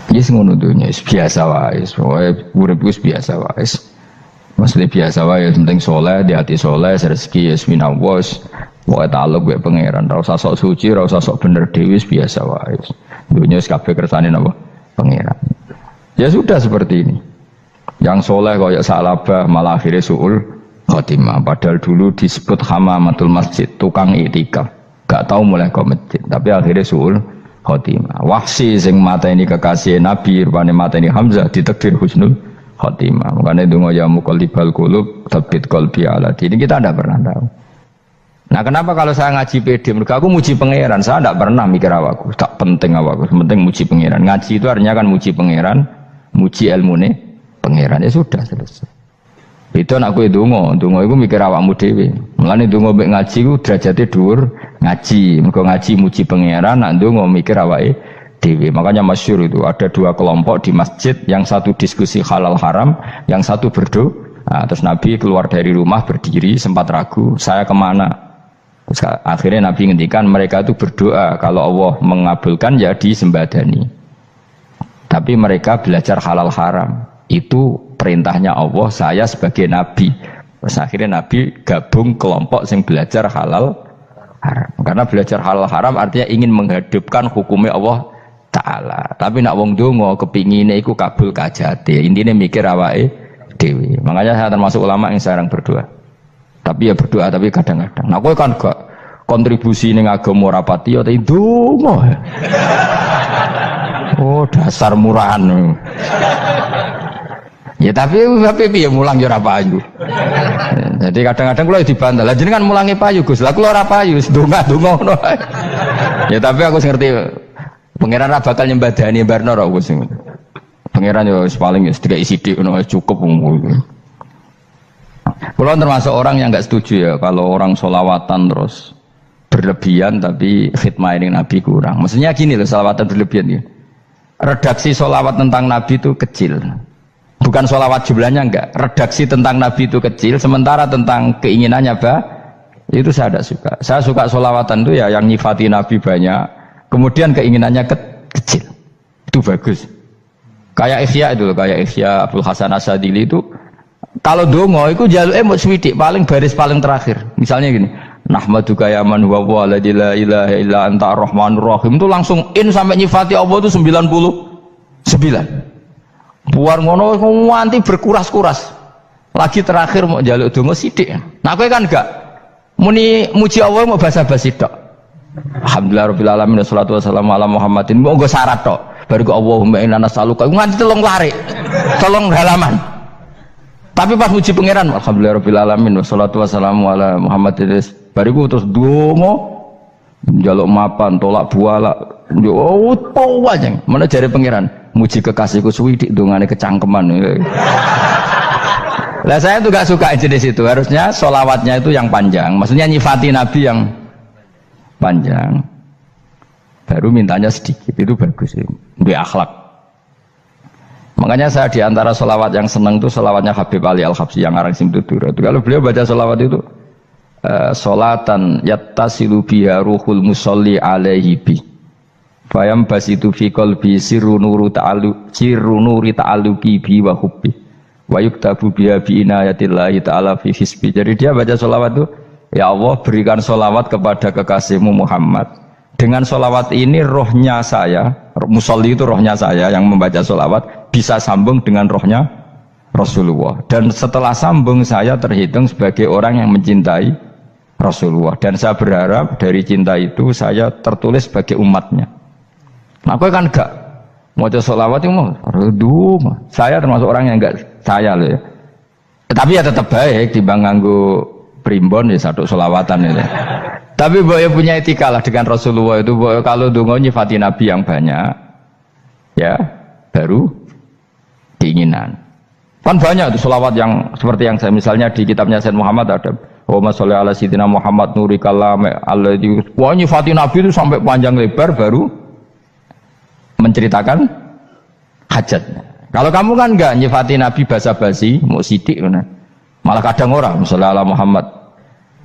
Yes ngono dunya biasa wae, urip wis biasa wae. Maksudnya biasa wae, penting soleh, di hati soleh, rezeki yes minawos, wae taluk wae pangeran, ora usah sok suci, ora usah sok bener dewi, biasa wae. Dunia kabeh kersane napa? Pangeran. Ya sudah seperti ini. Yang soleh koyok salabah malah akhirnya suul khotimah. Padahal dulu disebut hamamatul masjid, tukang iktikaf. Gak tahu mulai ke masjid, tapi akhirnya suul khotimah. Wahsi sing mata ini kekasih Nabi, rupanya mata ini Hamzah ditakdir husnul khotimah. Makanya donga ya muqallibal qulub tsabbit qalbi ala dini. Kita tidak pernah tahu. Nah, kenapa kalau saya ngaji PD? Mereka aku muji pangeran, saya tidak pernah mikir awakku, tak penting awakku, penting muji pangeran. Ngaji itu artinya kan muji pangeran, muji ilmune pangeran, ya sudah selesai. Itu anakku itu donga itu mikir awakmu dhewe. Mulane donga mek ngaji ku derajate dhuwur ngaji. Mergo ngaji muji pangeran, nak donga mikir awake dhewe. Makanya masyhur itu ada dua kelompok di masjid, yang satu diskusi halal haram, yang satu berdoa. Nah, terus Nabi keluar dari rumah berdiri sempat ragu, saya kemana? Terus akhirnya Nabi ngendikan mereka itu berdoa kalau Allah mengabulkan ya disembadani. Tapi mereka belajar halal haram. Itu perintahnya Allah, saya sebagai Nabi. Terus akhirnya Nabi gabung kelompok yang belajar halal haram. Karena belajar halal haram artinya ingin menghidupkan hukumnya Allah Ta'ala. Tapi nak wong donga kepingine iku kabul kajate. Intine mikir awake dhewe. Makanya saya termasuk ulama yang jarang berdoa. Tapi ya berdoa tapi kadang-kadang. Nah kowe kan gak kontribusi ning agama ora pati ya ndonga. Oh dasar murahan. Ya tapi piye mulang ya ora payu. Jadi kadang-kadang kula dibantah. Lah jenengan mulangi payu Gus. Lah kula ora payu, ndonga-ndonga ngono. Ya tapi aku ngerti pangeran ora bakal nyembadani barno ora Gus. Pangeran yo paling ya sedikit sithik ngono cukup. Kula termasuk orang yang enggak setuju ya kalau orang sholawatan terus berlebihan tapi khidmah ini Nabi kurang. Maksudnya gini loh, sholawatan berlebihan ya. Redaksi sholawat tentang Nabi itu kecil. Bukan sholawat jumlahnya enggak, redaksi tentang Nabi itu kecil, sementara tentang keinginannya itu saya tidak suka. Saya suka sholawatan itu ya yang nyifati Nabi banyak, kemudian keinginannya kecil, itu bagus. Kayak Ihya itu loh, kayak Ihya Abdul Hasan Asadili itu, kalau dongo itu jaluknya mau swidik, paling baris paling terakhir. Misalnya gini, Nahmaduka ya man huwa wa la ilaha illa anta ar-rahmanur rahim, itu langsung in sampai nyifati Allah itu 99. Buar ngono nganti berkuras-kuras. Lagi terakhir mau jaluk donga sithik. Nah kowe kan enggak muni muji Allah mau basa-basi tok. Alhamdulillahirabbil alamin wassalatu wassalamu ala Muhammadin. Mau nggo syarat tok. Baru Allahumma inna nas'aluka nganti telung lari. Telung halaman. Tapi pas muji pangeran alhamdulillahirabbil alamin wassalatu wassalamu ala Muhammadin. Bariku terus donga njaluk mapan tolak buala. Yo wae. Mana jare pangeran? Muji kekasihku suwidik dongane kecangkeman. Lah saya tuh gak suka jenis itu. Harusnya sholawatnya itu yang panjang. Maksudnya nyifati Nabi yang panjang. Baru mintanya sedikit. Itu bagus sih. Duwe akhlak. Makanya saya diantara sholawat yang senang itu sholawatnya Habib Ali Al-Habsyi yang arang Simtudur. Kalau beliau baca sholawat itu sholatan yattasilu biha ruhul musolli alaihi bi. Fayam basitu fi qalbi sirru nuri ta'alluqi bi wa hubbi wa yuktabu biha bi inayatillahi ta'ala fi hisbi. Jadi dia baca sholawat itu, ya Allah berikan sholawat kepada kekasihmu Muhammad. Dengan sholawat ini rohnya saya, musolli itu rohnya saya yang membaca sholawat bisa sambung dengan rohnya Rasulullah. Dan setelah sambung saya terhitung sebagai orang yang mencintai Rasulullah. Dan saya berharap dari cinta itu saya tertulis sebagai umatnya. Nah, aku kan enggak mau sholawat itu mau redu. Saya termasuk orang yang enggak saya loh ya. Tapi ya tetap baik dibanding nganggo primbon ya satu sholawatan itu. Tapi boleh punya etika lah dengan Rasulullah itu. Boleh kalau dongo nyifati Nabi yang banyak, ya baru keinginan. Kan banyak itu sholawat yang seperti yang saya misalnya di kitabnya Sayyid Muhammad ada. Allahumma sholli ala sayyidina Muhammad nuri kalam alladzi. Wah nyifati Nabi itu sampai panjang lebar baru menceritakan hajatnya. Kalau kamu kan enggak nyifati Nabi basa-basi, mau sidik mana? Malah kadang orang, misalnya ala Muhammad,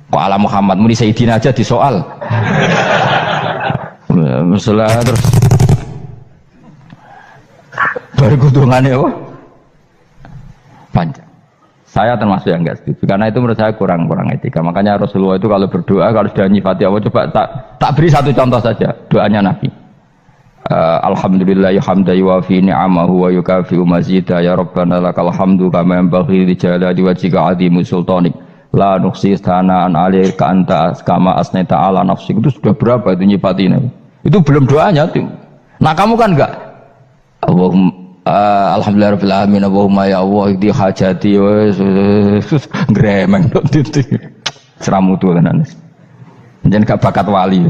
kok ala Muhammad, muni Sayyidina aja disoal. Misalnya terus Baru kudungannya apa? Panjang. Saya termasuk yang enggak setuju karena itu menurut saya kurang etika. Makanya Rasulullah itu kalau berdoa kalau sudah nyifati Allah, coba tak beri satu contoh saja doanya Nabi. Alhamdulillah hamdan yuwafi ni'amahu wa yukafi'u mazida ya rabbana lakal hamdu kama yanbaghi li jalali wajhika 'azimi sultanik la nuqsi sana'an 'alaika anta kama asnaita 'ala nafsik. Itu sudah berapa itu nyifatin itu belum doanya tuh. Nah kamu kan enggak Allahumma alhamdulillah rabbil alamin Allahumma ya Allah di hajati wes gremeng itu seramutu tenan jeneng gak bakat wali.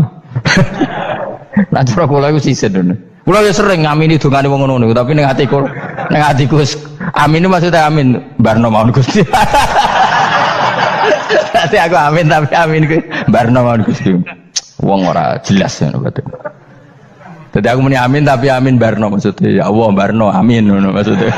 Nah cara kula iku sisen. Kula ya sering ngamini dongane wong ngono tapi ning atiku amin maksudnya amin barno mawon Gusti. Dadi aku amin tapi amin ku barno mawon Gusti. Wong ora jelas ngono berarti. Dadi aku muni amin tapi amin barno maksudnya ya Allah barno amin ngono maksudnya.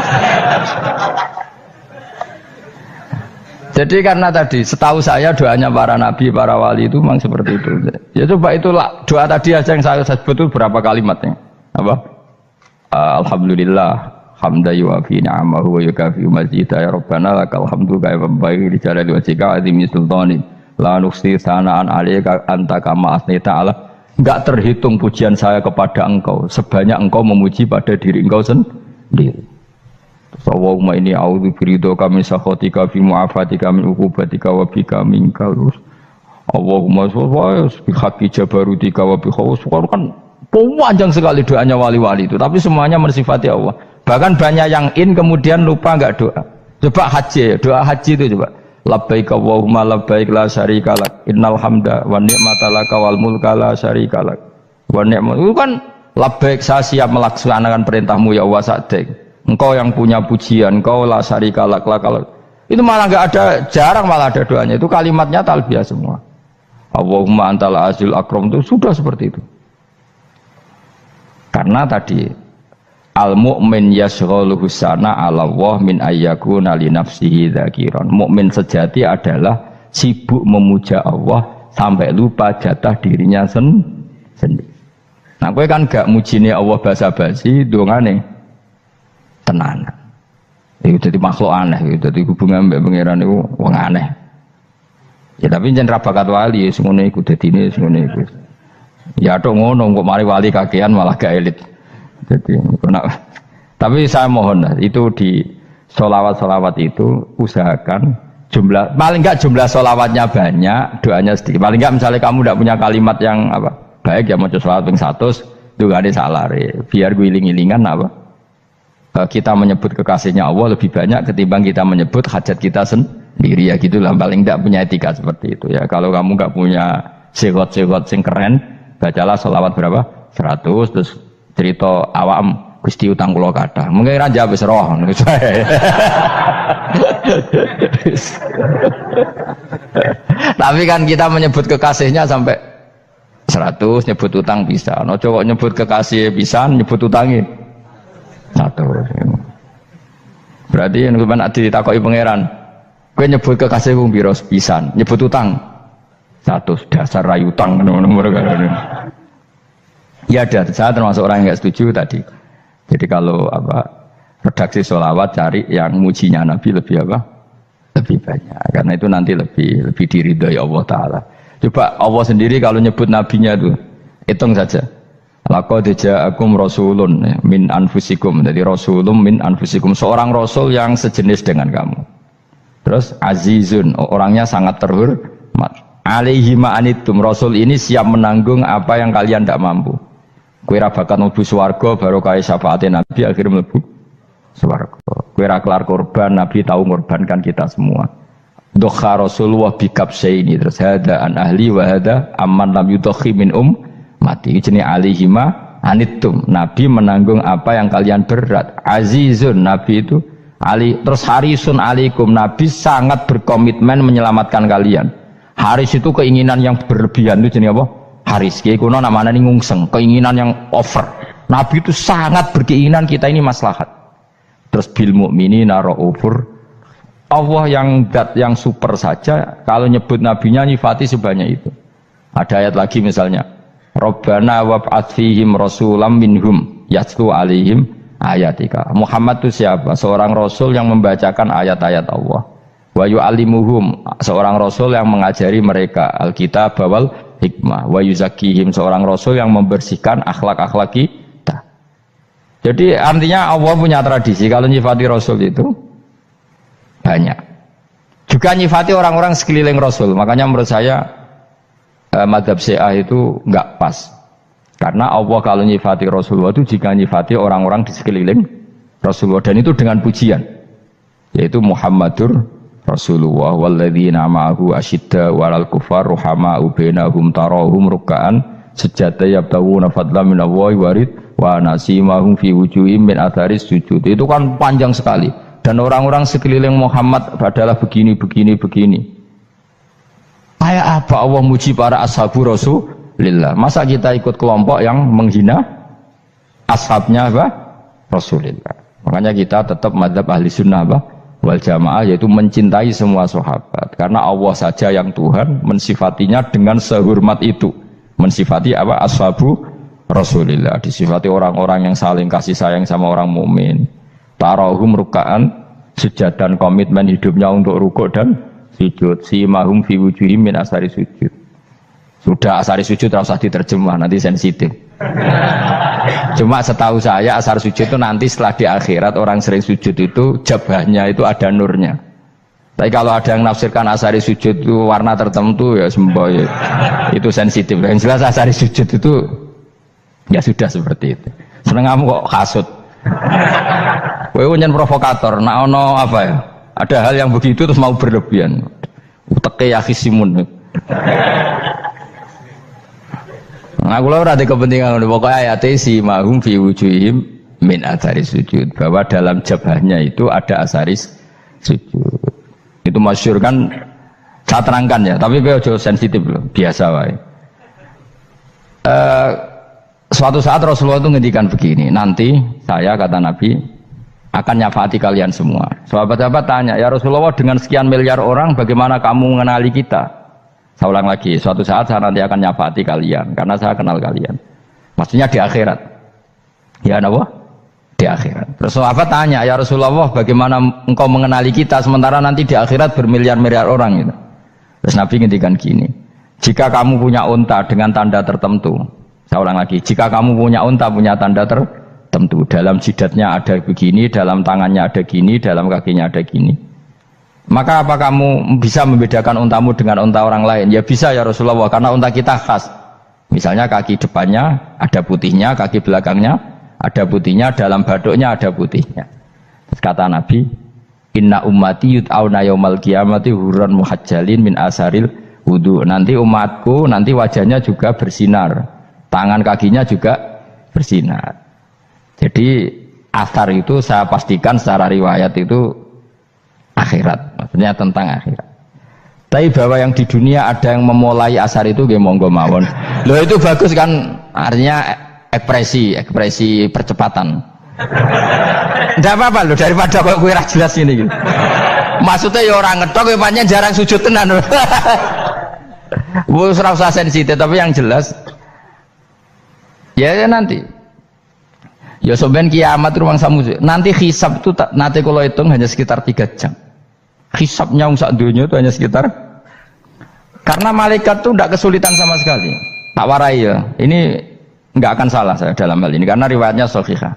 Jadi karena tadi setahu saya doanya para nabi, para wali itu memang seperti itu. Ya coba itulah doa tadi aja yang saya sebut itu berapa kalimatnya? Apa? Alhamdulillah hamdan yuwafi ni'amahu wa yukafi'u mazida ya rabbana lakal hamdu kama yanbaghi li jalali wajhika 'azimi sultanik la nuqsi sana'an 'alaika anta kama asnaita 'ala. Enggak terhitung pujian saya kepada engkau sebanyak engkau memuji pada diri engkau sendiri. Allahumma inni a'udzu biridhoka min sakhatika fi mu'afatika min uqubatika wa bika minkal. Allahumma sholli bi haqqi jabarutika wa bi khawfika. Kan panjang sekali doanya wali-wali itu, tapi semuanya mensifati Allah. Bahkan banyak yang kemudian lupa enggak doa. Coba haji, doa haji itu coba. Labbaik Allahumma labbaik la syarika lak innal hamda wa ni'mata laka wal mulka la syarika lak. Wa ni'mat itu kan labbaik saya siap melaksanakan perintahmu ya Allah sa'dik. Engkau yang punya pujian, engkau la syarika lak lakal. Itu malah enggak ada, jarang malah ada doanya. Itu kalimatnya talbiyah semua. Allahumma antal azil akram itu sudah seperti itu. Karena tadi al mu'min yashghaluhu sana 'ala Allah min ayyakuna li nafsihi dzakiran. Mukmin sejati adalah sibuk memuja Allah sampai lupa jatah dirinya sendiri. Nah, kowe kan gak mujine Allah basa-basi dongane tenanan. Itu jadi makhluk aneh, itu jadi hubungan mbek pangeran itu wong aneh. Ya tapi jan ra bakat wali ngono iku dadine ngono iku. Ya tok ngono kok mari wali kakean malah gak elit. Jadi tapi saya mohon itu di sholawat itu usahakan jumlah paling enggak jumlah sholawatnya banyak, doanya sedikit. Paling enggak misalnya kamu tidak punya kalimat yang apa baik ya mau sholawat ping 100 itu gak ada salah biar guling-gilingan apa kita menyebut kekasihnya Allah lebih banyak ketimbang kita menyebut hajat kita sendiri ya gitulah. Paling tidak punya etika seperti itu ya. Kalau kamu nggak punya segot-segot sing keren, bacalah sholawat berapa 100 terus cerita awam Gusti utang kula kathah mungkin raja wis roh. Tapi kan kita menyebut kekasihnya sampai 100, nyebut utang bisa. No coba nyebut kekasih bisa, nyebut utangnya satu. Berarti yang kemudian ditakoki pangeran, gue nyebut kekasihku biro pisan, nyebut utang 100 dasar rayu utang nomor. Ya ada, saya termasuk orang yang nggak setuju tadi. Jadi kalau apa redaksi sholawat cari yang mujinya Nabi lebih apa? Lebih banyak. Karena itu nanti lebih diridhoi Allah Taala. Coba Allah sendiri kalau nyebut nabinya itu hitung saja. Laqad ja'akum rasulun min anfusikum. Jadi rasulun min anfusikum, seorang rasul yang sejenis dengan kamu. Terus azizun, orangnya sangat terhormat. Alaihi ma'anitum, rasul ini siap menanggung apa yang kalian tidak mampu. Kowe ra bakat mlebu swarga barokah syafaate Nabi akhirnya mlebu swarga. Kowe ra kelar korban, Nabi tahu mengorbankan kita semua. Dokha Rasulullah bikabsaini, terus hada an ahli wa hada amman lam yudokhi min mati jenis alihima anitum, Nabi menanggung apa yang kalian berat. Azizun, Nabi itu ali, terus harisun alikum, Nabi sangat berkomitmen menyelamatkan kalian. Haris itu keinginan yang berlebihan itu jenis apa? Haris kiai kuno namanya ini ngungseng, keinginan yang over. Nabi itu sangat berkeinginan kita ini maslahat. Terus bil mukminina raufur, Allah yang zat yang super saja kalau nyebut nabinya nyifati sebanyak itu. Ada ayat lagi misalnya Rabbana wab'ats fihim rasulam minhum yatlu alaihim ayatika. Muhammad itu siapa? Seorang rasul yang membacakan ayat-ayat Allah. Wa yu'allimuhum, seorang rasul yang mengajari mereka alkitab wal hikmah. Wa yuzakkihim, seorang rasul yang membersihkan akhlak-akhlak kita. Jadi artinya Allah punya tradisi kalau nyifati rasul itu banyak. Juga nyifati orang-orang sekeliling rasul. Makanya menurut saya madhab Syiah itu enggak pas. Karena Allah kalau nyifati Rasulullah itu jika nyifati orang-orang di sekeliling Rasulullah, dan itu dengan pujian, yaitu Muhammadur Rasulullah walladzina ma'ahu asyidda walal kufar ruhama'u bainahum tarahum ruk'an sujada yabtaguna fadlan minallahi warid wa nasimahum fi wujuhim min atharis sujud. Itu kan panjang sekali, dan orang-orang sekeliling Muhammad adalah begini. Kayak apa Allah muji para ashabu Rasulillah? Masa kita ikut kelompok yang menghina ashabnya apa? Rasulillah. Makanya kita tetap madzhab ahli sunnah apa? Wal jamaah, yaitu mencintai semua sahabat. Karena Allah saja yang Tuhan mensifatinya dengan sehormat itu. Mensifati apa? Ashabu Rasulillah. Disifati orang-orang yang saling kasih sayang sama orang mukmin. Tarahum ruk'an, sujud dan komitmen hidupnya untuk rukuk dan sujud. Simahum fi wujuhim min asari sujud. Sudah asari sujud tidak usah diterjemah, nanti sensitif. Cuma setahu saya asar sujud itu nanti setelah di akhirat orang sering sujud itu jabahnya itu ada nurnya. Tapi kalau ada yang nafsirkan asari sujud itu warna tertentu ya semboy, itu sensitif. Yang jelas asari sujud itu ya sudah seperti itu. Seneng kamu kok kasut. Kowe nyen provokator, nak ono apa ya? Ada hal yang begitu terus mau berlebihan. Uteke ya khisimun. Nah, kalau ada kepentingan, pokoknya ayat si mahum fi wujuhim min atharis sujud, bahwa dalam jabahnya itu ada asaris sujud. Itu masyhur kan, saya terangkan ya, tapi gue jauh sensitif loh, biasa wae. Suatu saat Rasulullah itu ngendikan begini, nanti saya kata Nabi akan nyafaati kalian semua. Sahabat-sahabat tanya, ya Rasulullah dengan sekian miliar orang bagaimana kamu mengenali kita? Saya ulang lagi, suatu saat saya nanti akan nyafaati kalian karena saya kenal kalian. Maksudnya di akhirat. Ya Allah, di akhirat. Terus sahabat tanya, ya Rasulullah bagaimana engkau mengenali kita sementara nanti di akhirat bermiliar-miliar orang gitu. Terus Nabi ngendikan gini, jika kamu punya unta dengan tanda tertentu, saya ulang lagi, jika kamu punya unta punya tanda tertentu, dalam jidatnya ada begini, dalam tangannya ada gini, dalam kakinya ada gini, maka apa kamu bisa membedakan untamu dengan unta orang lain? Ya bisa ya Rasulullah, karena unta kita khas. Misalnya kaki depannya ada putihnya, kaki belakangnya ada putihnya, dalam baduknya ada putihnya. Terus kata Nabi, inna ummati yud'auna yaumal qiyamati hurran muhajjalin min asaril wudu. Nanti umatku nanti wajahnya juga bersinar, tangan kakinya juga bersinar. Jadi asar itu saya pastikan secara riwayat itu akhirat, maksudnya tentang akhirat. Tapi bahwa yang di dunia ada yang memulai asar itu nggih monggo mawon. Loh itu bagus kan, artinya ekspresi percepatan. Tidak apa-apa loh, daripada kok kowe ra jelas ini gitu. Maksudnya ya orang ngetok ya pancen jarang sujud tenan. Wis ora usah sensitif, tapi yang jelas ya nanti. Ya soben kiamat ruang samu. Nanti hisab itu nanti kalau hitung hanya sekitar 3 jam. Hisabnya sak dunia itu hanya sekitar, karena malaikat itu tidak kesulitan sama sekali. Tak warai ya, ini nggak akan salah saya dalam hal ini karena riwayatnya sahihah.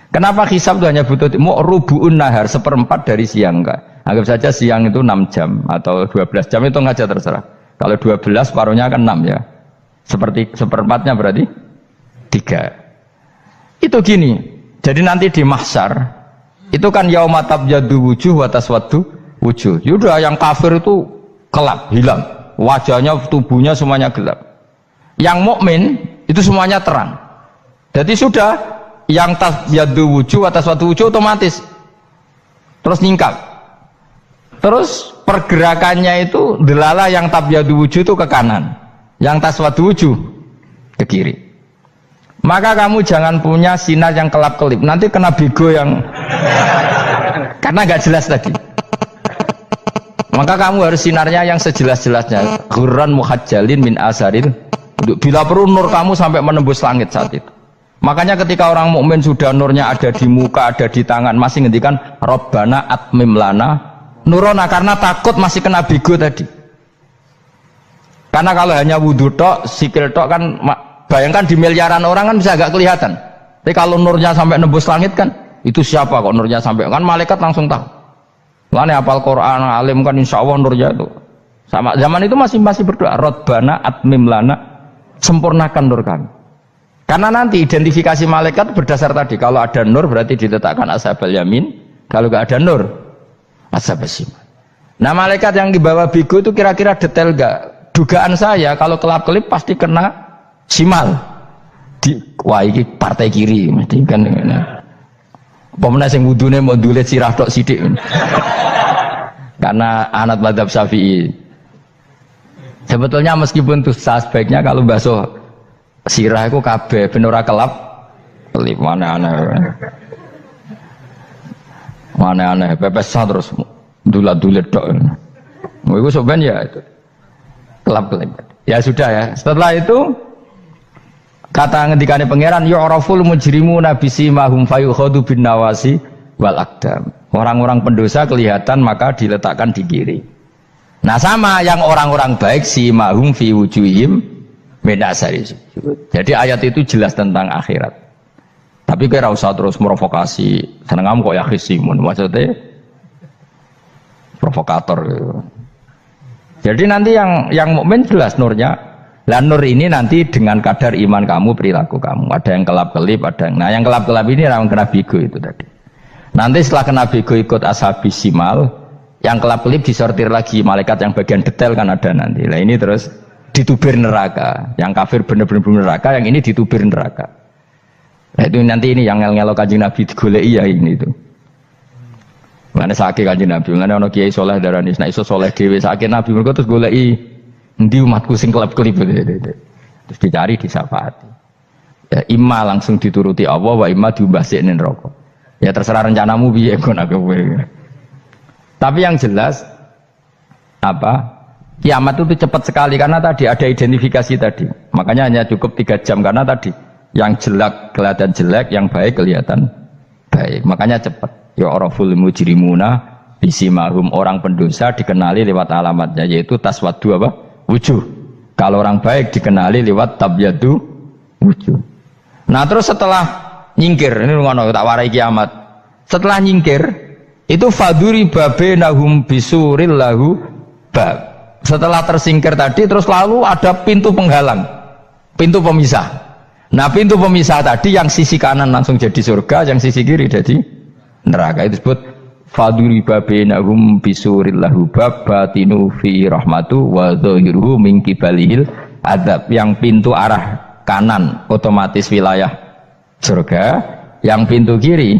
Kenapa hisab itu hanya butuh rubu'un nahar, 1/4 dari siang enggak? Anggap saja siang itu 6 jam atau 12 jam, itu aja terserah. Kalau 12 paruhnya kan 6 ya. Seperti 1/4-nya berarti 3. Itu gini. Jadi nanti di mahsyar itu kan yauma tabyaddu wujuh wa taswaddu wujuh. Yaudah yang kafir itu gelap, hilang. Wajahnya, tubuhnya semuanya gelap. Yang mukmin itu semuanya terang. Jadi sudah yang tabyaddu wujuh wa taswaddu wujuh otomatis terus nyingkap. Terus pergerakannya itu delala yang tabyaddu wujuh itu ke kanan, yang taswaddu wujuh ke kiri. Maka kamu jangan punya sinar yang kelap-kelip, nanti kena bego yang karena nggak jelas tadi. Maka kamu harus sinarnya yang sejelas-jelasnya, ghurran muhajjalin min asaril. Bila perlu nur kamu sampai menembus langit saat itu. Makanya ketika orang mukmin sudah nurnya ada di muka, ada di tangan, masih ngendikan Rabbana atmim lana nurona, karena takut masih kena bigo tadi. Karena kalau hanya wudhu tok, sikil tok kan, bayangkan di miliaran orang kan bisa agak kelihatan. Tapi kalau nurnya sampai nembus langit kan, itu siapa kok nurnya sampai, kan malaikat langsung tahu. Lani hafal Quran, alim kan insya Allah nurnya itu. Sama zaman itu masih berdoa, Rabbana atmim lana, sempurnakan nur kami. Karena nanti identifikasi malaikat berdasar tadi, kalau ada nur berarti diletakkan ashabal yamin, kalau nggak ada nur ashabal shimal. Nah malaikat yang dibawa bigo itu kira-kira detail nggak? Dugaan saya kalau kelap-kelip pasti kena simal. Wah ini partai kiri mesti kan. Pemenang yang wudhunya mau dulet sirah tok sidik. Karena anak madhab Syafi'i. Sebetulnya meskipun itu sebaiknya kalau basuh sirah itu kabeh ben ora kelip mana aneh pepesan terus dulat-dulet tok. Mau iku soben ya itu kelip. Ya sudah ya. Setelah itu kata ngendikane pangeran yu'raful mujrimuna bisimahum fayukhadu bin nawasi wal aqdam. Orang-orang pendosa kelihatan maka diletakkan di kiri. Nah sama yang orang-orang baik simahum fi wujuhihim Menasari. Jadi ayat itu jelas tentang akhirat. Tapi kira usah terus provokasi. Seneng kamu kok ya khisimun. Maksudnya provokator. Gitu. Jadi nanti yang mukmin jelas nurnya. Lah nur ini nanti dengan kadar iman kamu, perilaku kamu. Ada yang kelap-kelip, ada yang. Nah yang kelap-kelip ini orang kena bigo itu tadi. Nanti setelah kena bigo ikut ashabis simal, yang kelap-kelip disortir lagi malaikat yang bagian detail kan ada nanti. Nah ini terus ditubir neraka, yang kafir bener-bener neraka, yang ini ditubir neraka. Nah itu nanti ini yang ngel-ngelo kanjeng Nabi digoleki ya ini itu. Mana sakit kanjeng Nabi, mana ono kiai soleh darani, nah iso soleh dewe sakit Nabi mereka terus goleki endi umatku sing kelep-kelip terus dicari disafaati. Ya imma langsung dituruti Allah, wa imma diumbasik ning neraka. Ya terserah rencanamu piye kon aku. Tapi yang jelas apa? Kiamat itu cepat sekali karena tadi ada identifikasi tadi. Makanya hanya cukup 3 jam karena tadi yang jelek kelihatan jelek, yang baik kelihatan baik. Makanya cepat. Ya araful mujrimuna bisimahum, orang pendosa dikenali lewat alamatnya yaitu taswaddu apa? Wujuh. Kalau orang baik dikenali lewat tabyadu wujuh. Nah, terus setelah nyingkir, ini ngono tak warai kiamat. Setelah nyingkir itu faduri babenahum bisuril lahu bab. Setelah tersingkir tadi terus lalu ada pintu penghalang, pintu pemisah. Nah pintu pemisah tadi yang sisi kanan langsung jadi surga, yang sisi kiri jadi neraka. Itu disebut faduriba bainahum bisuril lahu bab batinu fi rahmatu wa dhahiruhu min qibalihil adzab. Yang pintu arah kanan otomatis wilayah surga, yang pintu kiri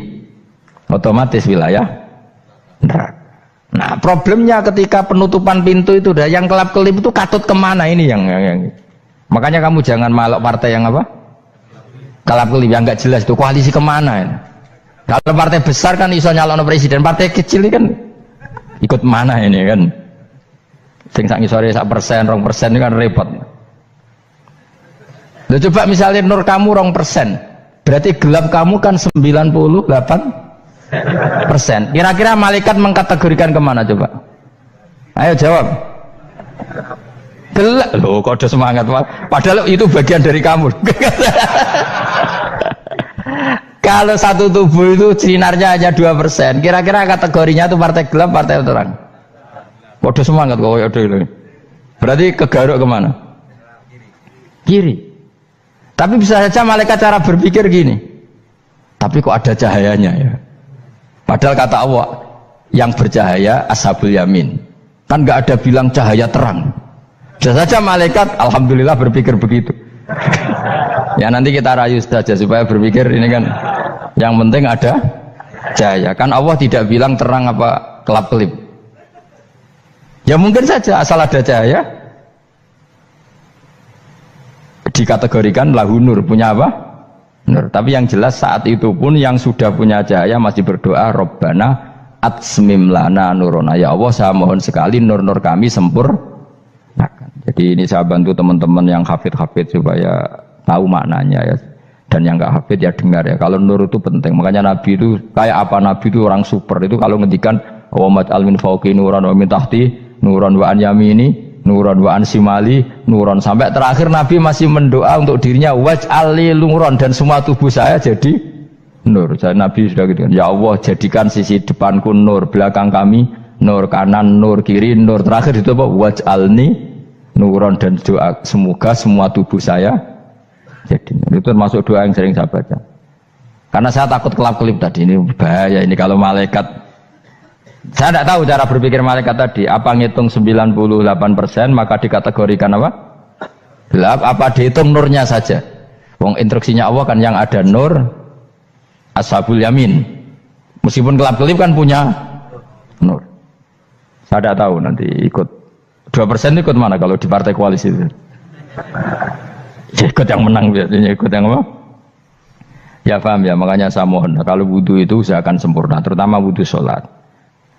otomatis wilayah neraka. Nah problemnya ketika penutupan pintu itu dah yang kelap-kelip itu katut kemana ini yang makanya kamu jangan malok partai yang apa kelap-kelip yang nggak jelas itu koalisi kemana ini. Kalau partai besar kan iso nyalon presiden, partai kecil ini kan ikut mana ini kan sing sak ngisore 1%, 2% ini kan repot. Loh, coba misalnya nur kamu 2%, berarti gelap kamu kan 98%. Kira-kira malaikat mengkategorikan kemana coba? Ayo jawab. Gelap. Loh kode semangat padahal itu bagian dari kamu. Kalau satu tubuh itu sinarnya hanya 2%, kira-kira kategorinya itu partai gelap, partai terang. Kode semangat kok ya dulu. Berarti kegaruk kemana? Kiri. Tapi bisa saja malaikat cara berpikir gini. Tapi kok ada cahayanya ya? Padahal kata Allah yang bercahaya ashabul yamin. Kan nggak ada bilang cahaya terang. Bisa saja malaikat alhamdulillah berpikir begitu. Ya nanti kita rayu saja supaya berpikir ini kan yang penting ada cahaya. Kan Allah tidak bilang terang apa kelap-kelip. Ya mungkin saja asal ada cahaya dikategorikan lahu nur, punya apa? Nur. Tapi yang jelas saat itu pun yang sudah punya cahaya masih berdoa Rabbana atsmim lana nurona, ya Allah saya mohon sekali nur-nur kami sempurnakan. Jadi ini saya bantu teman-teman yang hafid-hafid supaya tahu maknanya ya. Dan yang nggak hafid ya dengar ya. Kalau nur itu penting. Makanya Nabi itu kayak apa? Nabi itu orang super. Itu kalau ngendikan wa maj'al min fawqi nuran wa min tahti nuran wa an yamini nuran wa an simali nuran, sampai terakhir Nabi masih mendoa untuk dirinya waj'al li nuran, dan semua tubuh saya jadi nur. Saya Nabi sudah gitu kan. Ya Allah, jadikan sisi depanku nur, belakang kami nur, kanan nur, kiri nur. Terakhir itu apa? Waj'alni nuran, dan doa semoga semua tubuh saya jadi itu termasuk doa yang sering saya baca. Karena saya takut kelap-kelip tadi, ini bahaya ini kalau malaikat. Saya tidak tahu cara berpikir malaikat tadi. Apa ngitung 98% maka dikategorikan apa? Gelap. Apa dihitung nurnya saja? Wong instruksinya Allah kan yang ada nur ashabul yamin. Meskipun kelap-kelip kan punya nur. Saya tidak tahu nanti ikut 2% ikut mana kalau di partai koalisi itu. Ya, ikut yang menang biasanya, ikut yang apa? Ya paham ya, makanya saya mohon kalau wudhu itu usahakan sempurna, terutama wudhu sholat.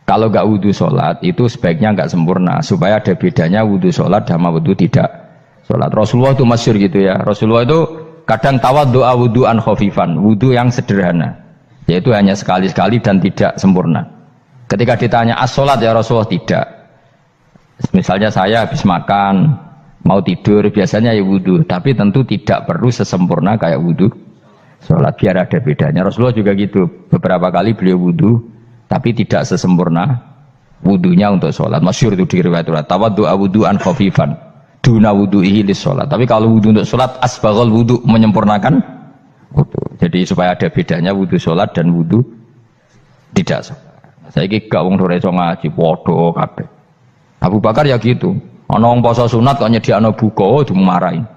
Kalau nggak wudhu sholat itu sebaiknya nggak sempurna, supaya ada bedanya wudhu sholat sama wudhu tidak sholat. Rasulullah itu masyhur gitu ya. Rasulullah itu kadang tawad doa wudhuan khafifan, wudhu yang sederhana, yaitu hanya sekali-sekali dan tidak sempurna. Ketika ditanya as-sholat ya Rasulullah, tidak. Misalnya saya habis makan mau tidur biasanya ya wudhu, tapi tentu tidak perlu sesempurna kayak wudhu sholat, biar ada bedanya. Rasulullah juga gitu, beberapa kali beliau wudhu tapi tidak sesempurna wudhunya untuk sholat. Masyhur itu di riwayat tawaddu'a wudhu'an khafifan duna wudhu'ihi lis sholat. Tapi kalau wudhu untuk sholat asbaghal wudhu, menyempurnakan wudhu. Jadi supaya ada bedanya wudhu sholat dan wudhu tidak sholat. Saya gak wong sore ngaji podo kabeh. Abu Bakar ya gitu. Ana wong poso sunat kok nyediakno buka, dimarahin.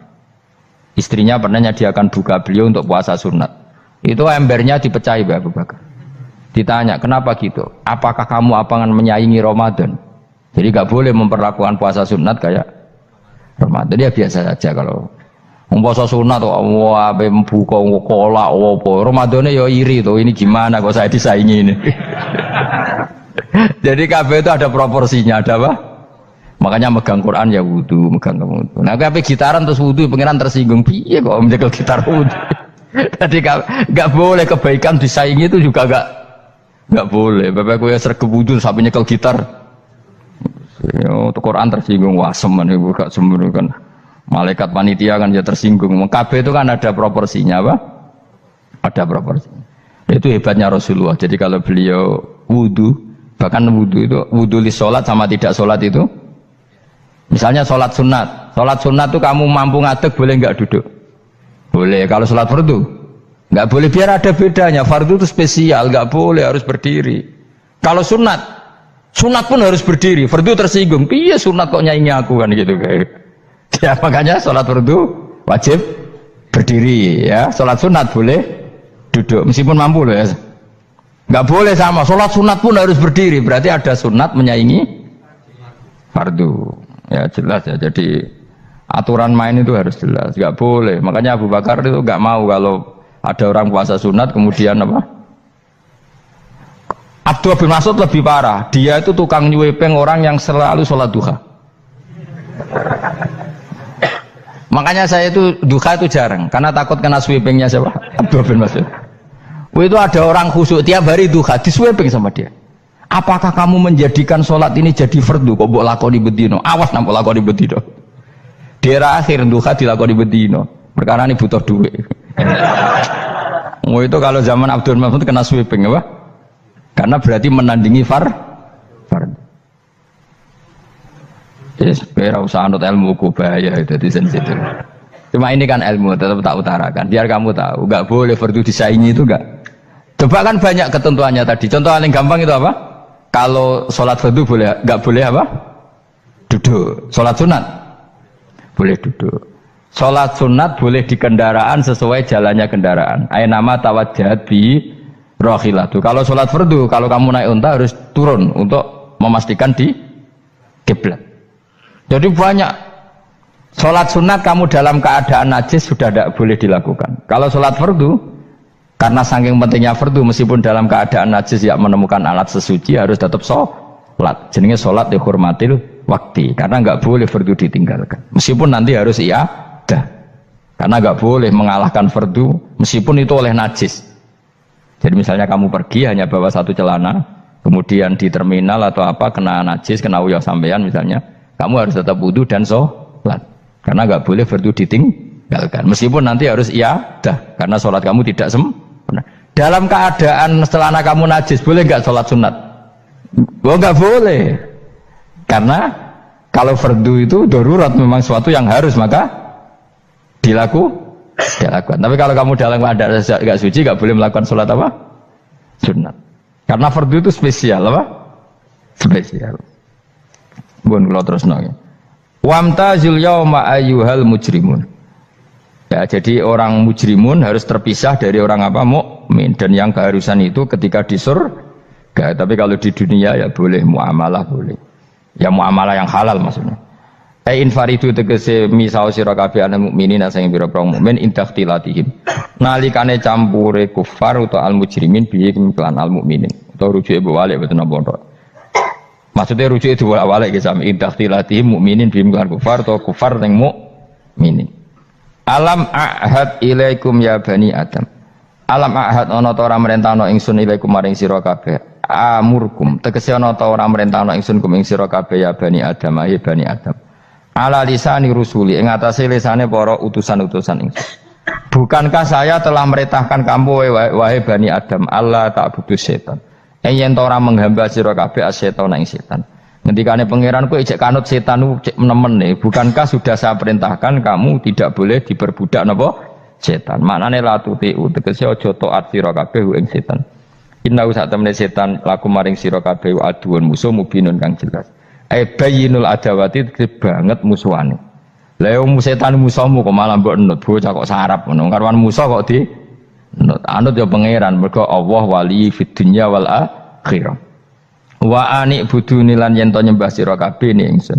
Istrinya pernah nyediakan buka beliau untuk puasa sunat. Itu embernya dipecahi Abu Bakar. Ditanya, kenapa gitu? Apakah kamu akan menyaingi Ramadan? Jadi gak boleh memperlakukan puasa sunat kayak Ramadan. Ya biasa saja kalau puasa sunat kok wah buka kolak apa. Ramadannya ya iri tuh, ini gimana kok saya disaingi ini. Jadi kabeh itu ada proporsinya, ada apa? Makanya megang Quran ya wudu, megang wudu. Nah, kabeh gitaran terus wudu, pengiran tersinggung. Piye kok menjegal gitar wudu? Jadi enggak boleh kebaikan disaingi itu juga enggak boleh. Bapak kowe sregep wudu sampai nyekel gitar. Yo, Quran tersinggung, wah semen iku gak semen kan. Malaikat panitia kan ya tersinggung. Kabeh itu kan ada proporsinya, apa? Ada proporsinya. Itu hebatnya Rasulullah. Jadi kalau beliau wudu, bahkan wudu itu wudu li sholat sama tidak sholat itu. Misalnya sholat sunat itu kamu mampu ngadeg boleh nggak duduk? Boleh. Kalau sholat fardu nggak boleh, biar ada bedanya. Fardu itu spesial, nggak boleh, harus berdiri. Kalau sunat pun harus berdiri. Fardu tersinggung, iya sunat kok nyaingi aku kan gitu kayak. Ya makanya sholat fardu wajib berdiri ya. Sholat sunat boleh duduk meskipun mampu loh ya. Nggak boleh sama. Sholat sunat pun harus berdiri. Berarti ada sunat menyaingi fardu. Ya jelas ya, jadi aturan main itu harus jelas, nggak boleh. Makanya Abu Bakar itu nggak mau kalau ada orang puasa sunat kemudian apa? Abdullah bin Mas'ud lebih parah, dia itu tukang nyuwepeng orang yang selalu sholat duha. Makanya saya itu duha itu jarang, karena takut kena sweepingnya siapa? Abdullah bin Mas'ud. Itu ada orang khusyuk tiap hari duha, diswepeng sama dia. Apakah kamu menjadikan sholat ini jadi fardu? Kok mbok lakoni bedino? Awas nampak lakoni bedino. Di era akhir duha dilakoni bedino. Perkara ini butuh duit. Itu kalau zaman Abdul Mahmud kena sweeping apa? Karena berarti menandingi fardu. Yes, ora usah anut ilmu ku bahaya itu di sensitif. Cuma ini kan ilmu tetap tak utarakan. Biar kamu tahu, enggak boleh fardu disaingi itu enggak. Coba kan banyak ketentuannya tadi. Contoh paling gampang itu apa? Kalau sholat fardu boleh, nggak boleh apa? Duduk. Sholat sunat boleh duduk. Sholat sunat boleh di kendaraan sesuai jalannya kendaraan. Ainama tawajjahat bi rohilatu. Kalau sholat fardu, kalau kamu naik unta harus turun untuk memastikan di kiblat. Jadi banyak sholat sunat kamu dalam keadaan najis sudah tidak boleh dilakukan. Kalau sholat fardu, karena saking pentingnya fardu, meskipun dalam keadaan najis ya menemukan alat sesuci harus tetap sholat. Jenenge sholat dihormatil waktu, karena nggak boleh fardu ditinggalkan. Meskipun nanti harus iadah. Karena nggak boleh mengalahkan fardu meskipun itu oleh najis. Jadi misalnya kamu pergi hanya bawa satu celana, kemudian di terminal atau apa kena najis, kena uyah sampean misalnya, kamu harus tetap wudu dan sholat. Karena nggak boleh fardu ditinggalkan. Meskipun nanti harus iadah karena sholat kamu tidak sempurna. Dalam keadaan celana kamu najis boleh nggak sholat sunat? Oh nggak boleh. Karena kalau fardu itu darurat memang suatu yang harus maka dilakukan. Tapi kalau kamu dalam keadaan gak suci gak boleh melakukan sholat apa? Sunat. Karena fardu itu spesial apa? Spesial. Bun kalau terus nongnya. Wamtazil yauma ayyuhal mujrimun. Ya, jadi orang mujrimun harus terpisah dari orang apa? Mukmin. Dan yang keharusan itu ketika di surga. Tapi kalau di dunia ya boleh muamalah boleh. Ya muamalah yang halal maksudnya. Infaridu tegese misau sira kabeh ana mukminin sing pira-pira mukmin intakhtilatihim. Nalikane campure kufar utawa al mujrimin bihi kelan al mukminin. Utawa rujuke balik boten apa-apa. Maksudnya rujuke diwalik ge sami intakhtilatihim mukminin bihi kelan kufar utawa kufar ning mukminin. Alam ahad ilaikum ya bani Adam. Alam ahad ana ta ora merentano ingsun ilaikum maring sira kabeh. Amurkum tegese ana ta ora merentano ingsun kum ing sira kabeh ya bani Adam ya bani Adam. Ala lisani rusuli ing atase lisane para utusan-utusan ingsun. Bukankah saya telah merintahkan kamu wahai Bani Adam Allah ta'budu setan. Yen ora menghamba sira kabeh asetan ing setan. Ngendikane pangeran kowe ijek kanut setan cek nemen nih. Bukankah sudah saya perintahkan kamu tidak boleh diperbudak napa setan. Maknane la tuti tegese aja taat sira kabeh ing setan. Inna sak temene setan laku maring sira kabeh aduun musuh mubinun kang jelas. Bayinul adawati banget musuhane. Lah wong setan musuhmu kok malah mbok enut bocah kok sarap ngono. Karwan musuh kok di enut. Anut ya pangeran mergo Allah wali fid dunya wal akhirah. Wa ani buduni lan yen to nyembah sira kabeh ni ingsun.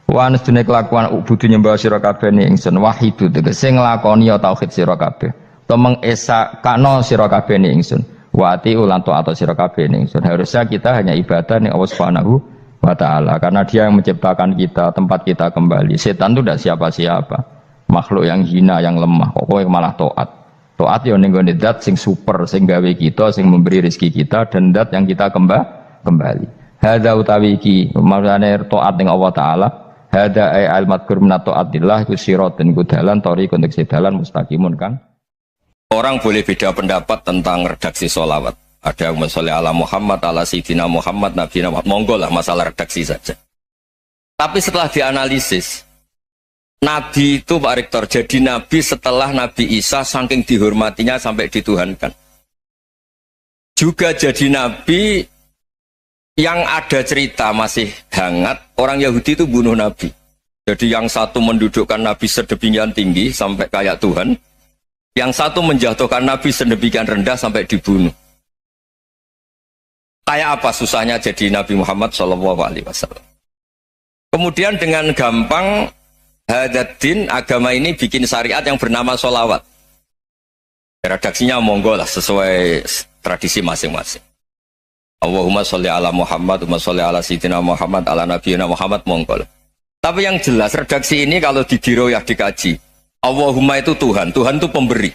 Wa anstune kelakuan budu nyembah sira kabeh ni ingsun wahidu tegese nglakoni ya tauhid sira kabeh. To mengesa kana sira kabeh ni ingsun. Wa ati ulan taat sira kabeh ni ingsun. Harusnya kita hanya ibadah ning Allah Subhanahu wa ta'ala karena dia yang menciptakan kita, tempat kita kembali. Setan itu tidak siapa-siapa, makhluk yang hina, yang lemah. Kok malah taat ya ning gone zat sing super, sing gawe kita, sing memberi rezeki kita dan zat yang kita kembali. Hadza utawi iki maknane taat ning Allah taala. Hadza ay al madkur min taatillah iku siratun kudalan thariqun dalan mustaqimun kan. Orang boleh beda pendapat tentang redaksi sholawat. Ada yang sholli ala Muhammad, ala Sayyidina Muhammad, Nabi Muhammad, monggo lah masalah redaksi saja. Tapi setelah dianalisis, Nabi itu Pak Rektor, jadi Nabi setelah Nabi Isa saking dihormatinya sampai dituhankan. Juga jadi Nabi yang ada cerita masih hangat, orang Yahudi itu bunuh Nabi. Jadi yang satu mendudukkan Nabi sedemikian tinggi sampai kayak Tuhan, yang satu menjatuhkan Nabi sedemikian rendah sampai dibunuh. Kayak apa susahnya jadi Nabi Muhammad SAW. Kemudian dengan gampang hadatin agama ini bikin syariat yang bernama sholawat. Redaksinya monggo lah sesuai tradisi masing-masing. Allahumma sholli ala Muhammad, Allahumma sholli ala Sayyidina Muhammad, ala Nabiyina Muhammad, monggo lah. Tapi yang jelas redaksi ini kalau didiroyah dikaji, Allahumma itu Tuhan, Tuhan itu pemberi.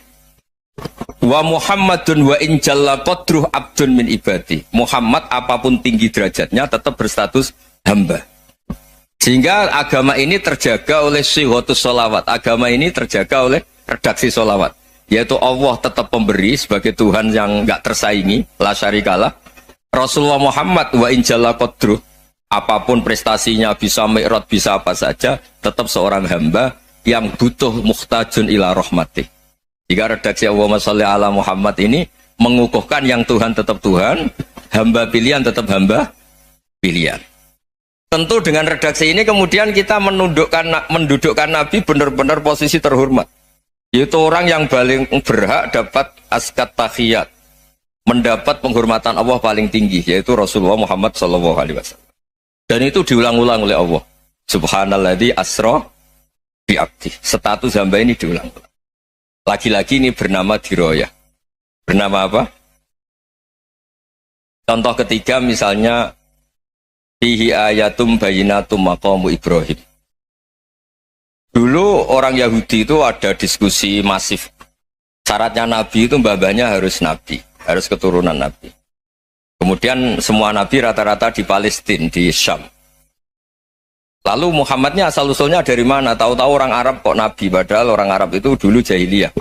Wa Muhammadun wa in jalla qadruh abdun min ibadi. Muhammad apapun tinggi derajatnya tetap berstatus hamba. Sehingga agama ini terjaga oleh syihotus sholawat. Agama ini terjaga oleh redaksi sholawat. Yaitu Allah tetap pemberi sebagai Tuhan yang enggak tersaingi, la syarikalah. Rasulullah Muhammad wa in jalla qadruh, apapun prestasinya, bisa mi'raj, bisa apa saja, tetap seorang hamba yang butuh muhtajun ila rahmatih. Jika redaksi Allahumma sholli ala Muhammad ini mengukuhkan yang Tuhan tetap Tuhan, hamba pilihan tetap hamba pilihan. Tentu dengan redaksi ini kemudian kita mendudukkan Nabi benar-benar posisi terhormat. Yaitu orang yang paling berhak dapat askat tahiyat, mendapat penghormatan Allah paling tinggi, yaitu Rasulullah Muhammad SAW. Dan itu diulang-ulang oleh Allah. Subhanalladzi asra bi abdi. Status hamba ini diulang-ulang. Lagi-lagi ini bernama diroyah. Bernama apa? Contoh ketiga misalnya fihi ayatum bayinatum maqamu Ibrahim. Dulu orang Yahudi itu ada diskusi masif. Syaratnya Nabi itu mbah-mbahnya harus Nabi, harus keturunan Nabi. Kemudian semua Nabi rata-rata di Palestina, di Syam. Lalu Muhammadnya asal-usulnya dari mana? Tahu-tahu orang Arab kok Nabi, padahal orang Arab itu dulu jahiliyah.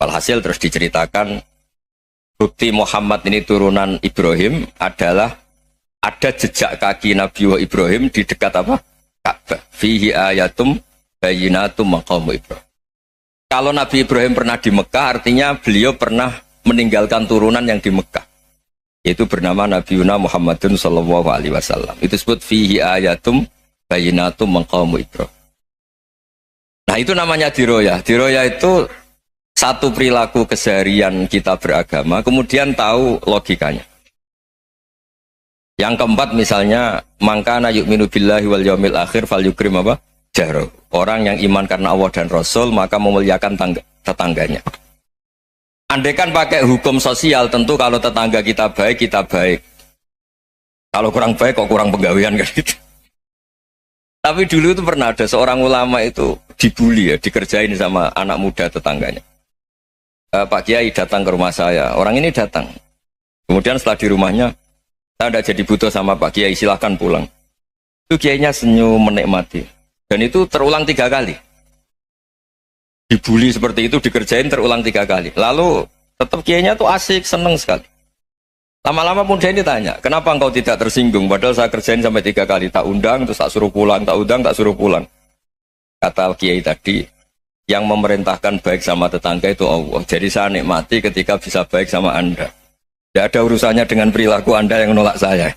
Walhasil terus diceritakan, bukti Muhammad ini turunan Ibrahim adalah ada jejak kaki Nabi Ibrahim di dekat apa? Ka'bah. Fihi ayatum bayyinatum maqamu Ibrahim. Kalau Nabi Ibrahim pernah di Mekah, artinya beliau pernah meninggalkan turunan yang di Mekah. Itu bernama Nabi Muhammadun sallallahu alaihi wasallam. Itu disebut fihi ayatum bayyinatum maqamu Ibrahim. Nah, itu namanya diroyah. Diroyah itu satu perilaku keseharian kita beragama, kemudian tahu logikanya. Yang keempat misalnya, mangkana yu'minu billahi wal yaumil akhir fal yukrim apa? Jaro. Orang yang iman karena Allah dan Rasul, maka memuliakan tetangganya. Andaikan pakai hukum sosial, tentu kalau tetangga kita baik, kita baik. Kalau kurang baik, kok kurang penggawean kan gitu. Tapi dulu itu pernah ada seorang ulama itu dibully ya, dikerjain sama anak muda tetangganya. Pak Kiai datang ke rumah saya, orang ini datang. Kemudian setelah di rumahnya, saya tidak jadi butuh sama Pak Kiai, silahkan pulang. Itu Kiainya senyum menikmati. Dan itu terulang 3 kali. Dibully seperti itu, dikerjain terulang 3 kali. Lalu tetap Kiainya tuh asik, seneng sekali. Lama-lama pun dia ini tanya, kenapa engkau tidak tersinggung? Padahal saya kerjain sampai 3 kali. Tak undang, terus tak suruh pulang, tak undang, tak suruh pulang. Kata Kiai tadi, yang memerintahkan baik sama tetangga itu Allah. Jadi saya nikmati ketika bisa baik sama Anda. Tidak ada urusannya dengan perilaku Anda yang menolak saya.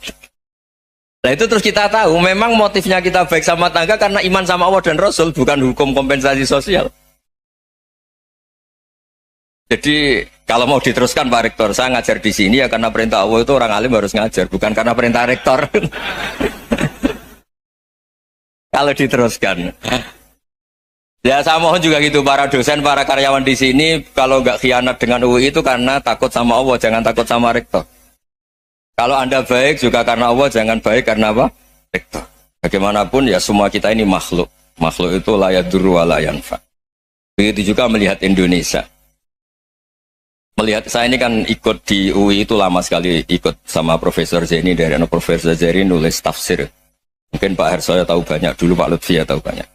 Nah itu terus kita tahu, memang motifnya kita baik sama tangga karena iman sama Allah dan Rasul, bukan hukum kompensasi sosial. Jadi kalau mau diteruskan Pak Rektor, saya ngajar di sini ya karena perintah Allah itu orang alim harus ngajar, bukan karena perintah Rektor. Kalau diteruskan. Ya saya mohon juga gitu, para dosen, para karyawan di sini, kalau nggak khianat dengan UI itu karena takut sama Allah, jangan takut sama Rektor. Kalau Anda baik juga karena Allah, jangan baik karena apa? Rektor. Bagaimanapun ya semua kita ini makhluk. Makhluk itu la yadurru wa la yanfa. Begitu juga melihat Indonesia. Melihat saya ini kan ikut di UI itu lama sekali, ikut sama Profesor Zeni dari Profesor Zeni nulis tafsir. Mungkin Pak Hersoyo tahu banyak, dulu Pak Lutfi ya tahu banyak.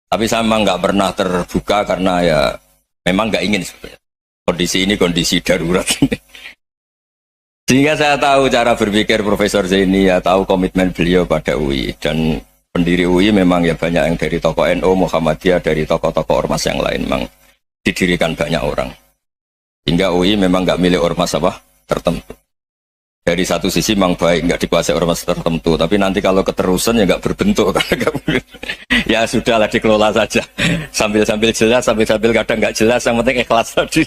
Tapi saya memang nggak pernah terbuka karena ya memang nggak ingin sebenarnya. Kondisi ini kondisi darurat ini. Sehingga saya tahu cara berpikir Profesor Zaini, ya tahu komitmen beliau pada UI. Dan pendiri UI memang ya banyak yang dari tokoh NU, Muhammadiyah, dari tokoh-tokoh ormas yang lain. Memang didirikan banyak orang. Hingga UI memang nggak milik ormas apa tertentu. Dari satu sisi memang baik, nggak dikuasai ormas tertentu. Tapi nanti kalau keterusan ya nggak berbentuk. Ya sudahlah dikelola saja. Sambil-sambil jelas, sambil-sambil kadang nggak jelas. Yang penting ikhlas tadi.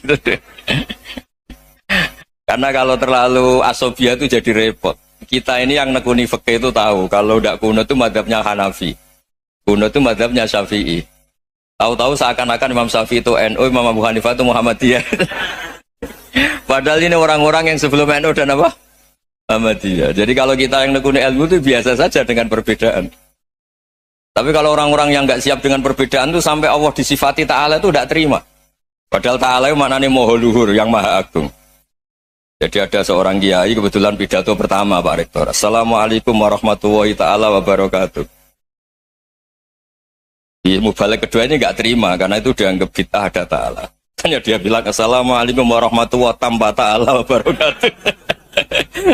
Karena kalau terlalu asobia itu jadi repot. Kita ini yang nekuni fikih itu tahu. Kalau tidak kuno itu madhabnya Hanafi. Kuno itu madhabnya Syafi'i. Tahu-tahu seakan-akan Imam Syafi'i itu NU, Imam Abu Hanifah itu Muhammadiyah. Padahal ini orang-orang yang sebelum NU dan apa? Muhammadiyah. Jadi kalau kita yang nekuni ilmu itu biasa saja dengan perbedaan. Tapi kalau orang-orang yang nggak siap dengan perbedaan itu sampai Allah disifati Ta'ala itu tidak terima. Padahal Ta'ala itu maknanya Maha Luhur, yang Maha Agung. Jadi ada seorang kiai kebetulan pidato pertama Pak Rektor. Assalamualaikum warahmatullahi ta'ala wabarakatuh. Di mubalik kedua ini nggak terima karena itu dianggap bid'ah ada ta'ala. Hanya dia bilang Assalamualaikum warahmatullahi ta'ala wabarakatuh.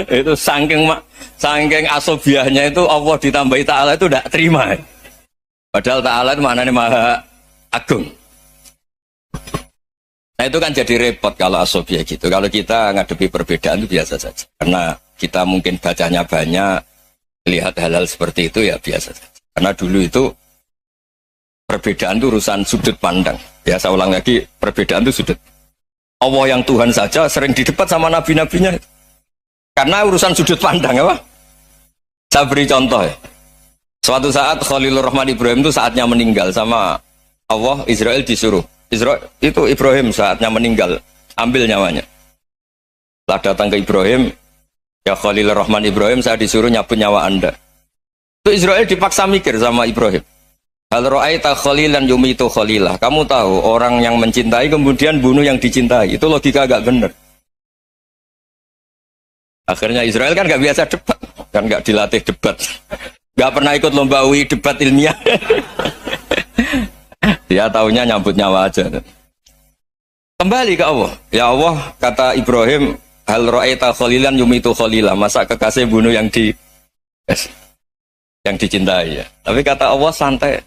Itu saking asobiahnya itu Allah ditambahi ta'ala itu tidak terima. Padahal ta'ala itu maknanya Maha Agung. Nah itu kan jadi repot kalau asobia gitu. Kalau kita ngadepi perbedaan itu biasa saja. Karena kita mungkin bacanya banyak, lihat hal-hal seperti itu ya biasa saja. Karena dulu itu perbedaan itu urusan sudut pandang. Ya saya ulang lagi, perbedaan itu sudut. Allah yang Tuhan saja sering didebat sama nabi-nabinya. Karena urusan sudut pandang apa? Saya beri contoh ya. Suatu saat Khalilur Rahman Ibrahim itu saatnya meninggal sama Allah, Israel disuruh. Itu Ibrahim saatnya meninggal, ambil nyawanya. Setelah datang ke Ibrahim, ya Khalilur Rahman Ibrahim, saya disuruh nyabut nyawa Anda. Itu Israel dipaksa mikir sama Ibrahim. Hal ra'aita khalilan yumitu khalilah. Kamu tahu orang yang mencintai kemudian bunuh yang dicintai. Itu logika agak benar. Akhirnya Israel kan gak biasa debat. Kan gak dilatih debat. Gak pernah ikut lomba UI debat ilmiah. Dia taunya nyambut nyawa aja. Kembali ke Allah. Ya Allah, kata Ibrahim, hal ra'aita khalilan yumitu khalilah. Masa kekasih bunuh yang dicintai ya. Tapi kata Allah santai.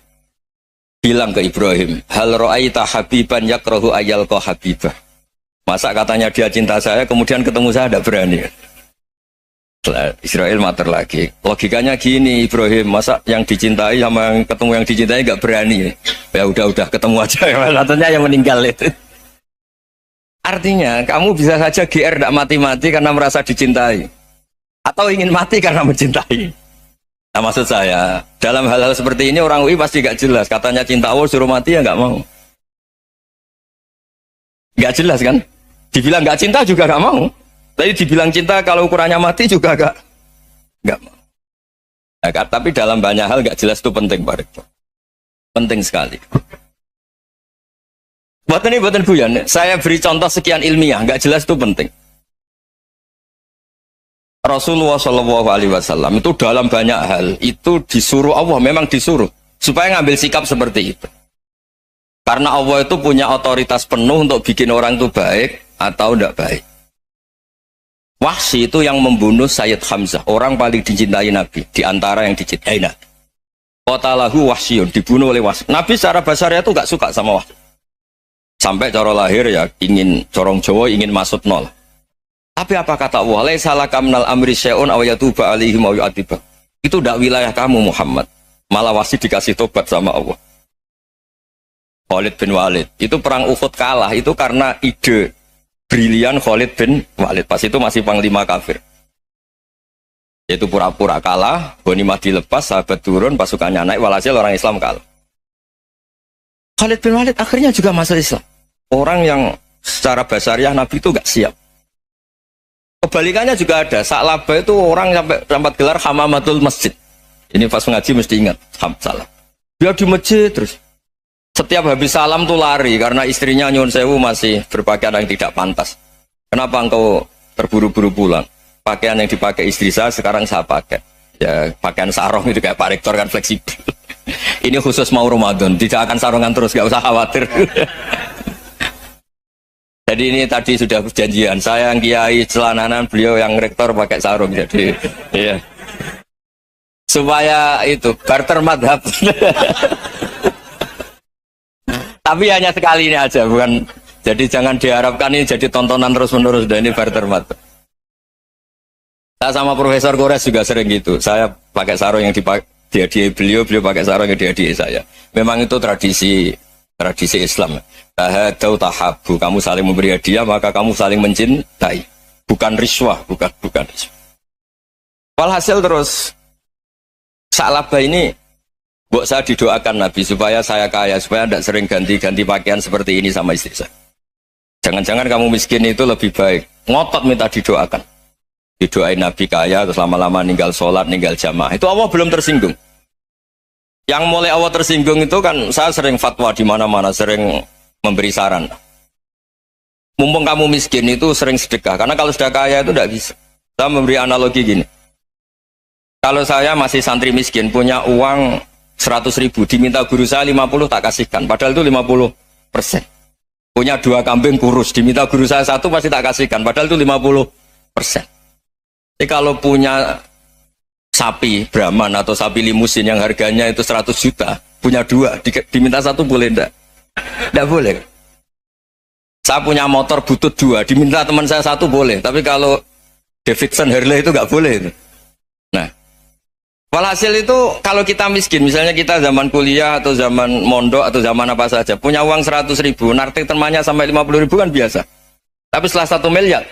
Bilang ke Ibrahim, hal ra'aita habiban yakrahu ayyalqa habibah. Masa katanya dia cinta saya, kemudian ketemu saya tidak berani. Israel mater lagi. Logikanya gini Ibrahim, masa yang dicintai sama yang ketemu yang dicintai nggak berani. Ya udah ketemu aja. Katanya yang meninggal itu. Artinya kamu bisa saja GR tidak mati-mati karena merasa dicintai. Atau ingin mati karena mencintai. Nah, maksud saya, dalam hal-hal seperti ini orang UI pasti gak jelas. Katanya cinta Allah suruh mati ya gak mau. Gak jelas kan? Dibilang gak cinta juga gak mau. Tapi dibilang cinta kalau ukurannya mati juga gak mau. Nah, tapi dalam banyak hal gak jelas itu penting Pak Rektor. Penting sekali. Buatan guyon. Saya beri contoh sekian ilmiah, gak jelas itu penting. Rasulullah Shallallahu Alaihi Wasallam itu dalam banyak hal itu disuruh Allah, memang disuruh supaya ngambil sikap seperti itu. Karena Allah itu punya otoritas penuh untuk bikin orang itu baik atau tidak baik. Wahsy itu yang membunuh Sayyid Hamzah, orang paling dicintai Nabi di antara yang dicintai Nabi. Qatalahu Wahsyun, dibunuh oleh Wahsy. Nabi secara basarnya itu nggak suka sama Wahsy. Sampai cara lahir ya ingin corong Jawa ingin masuk nol. Tapi apa kata Allah? Laisa laka minal amri syai'un aw yatuba alaihim aw yu'adzibah. Itu tidak wilayah kamu Muhammad. Malah Wahsy dikasih tobat sama Allah. Khalid bin Walid. Itu perang Uhud kalah itu karena ide brilian Khalid bin Walid. Pas itu masih panglima kafir. Yaitu pura-pura kalah, ghanimah dilepas, sahabat turun, pasukannya naik, walhasil orang Islam kalah. Khalid bin Walid akhirnya juga masuk Islam. Orang yang secara basariah Nabi itu gak siap. Kebalikannya juga ada. Sa'labah itu orang sampai gelar hamamatul masjid. Ini pas ngaji mesti ingat. Salah. Dia di masjid terus. Setiap habis salam tuh lari karena istrinya nyuwun sewu masih berpakaian yang tidak pantas. Kenapa engkau terburu-buru pulang? Pakaian yang dipakai istri saya sekarang saya pakai. Ya pakaian sarung itu kayak Pak Rektor kan fleksibel. Ini khusus mau Ramadan. Tidak akan sarungan terus, gak usah khawatir. Jadi ini tadi sudah perjanjian. Saya yang kiai celananan, beliau yang rektor pakai sarung. Jadi, iya. Supaya itu barter madhab. Tapi hanya sekali ini aja, bukan. Jadi jangan diharapkan ini jadi tontonan terus menerus. Dan ini barter madhab. Saya sama Profesor Kores juga sering gitu. Saya pakai sarung yang dihadiahi beliau pakai sarung yang dihadiahi saya. Memang itu tradisi Islam. Tahadau tahabu, kamu saling memberi hadiah maka kamu saling mencintai, bukan riswah, bukan riswah. Walhasil terus Sa'labah ini buat saya didoakan Nabi supaya saya kaya, supaya tidak sering ganti-ganti pakaian seperti ini sama istri saya. Jangan-jangan kamu miskin itu lebih baik. Ngotot minta didoakan. Didoain Nabi kaya terus lama-lama ninggal sholat, ninggal jamaah. Itu Allah belum tersinggung. Yang mulai Allah tersinggung itu kan saya sering fatwa di mana-mana, sering memberi saran. Mumpung kamu miskin itu sering sedekah, karena kalau sudah kaya itu tidak bisa. Saya memberi analogi gini. Kalau saya masih santri miskin, punya uang 100.000, diminta guru saya 50 tak kasihkan, padahal itu 50%. Punya 2 kambing kurus, diminta guru saya 1 pasti tak kasihkan, padahal itu 50%. Jadi kalau punya sapi Brahman atau sapi limusin yang harganya itu 100 juta, punya 2, diminta 1 boleh enggak? Enggak boleh. Saya punya motor butut 2, diminta teman saya 1 boleh, tapi kalau Davidson Harley itu enggak boleh itu. Nah, walhasil itu kalau kita miskin, misalnya kita zaman kuliah atau zaman mondok atau zaman apa saja, punya uang 100.000, narik temannya sampai 50.000 kan biasa. Tapi setelah 1 miliar,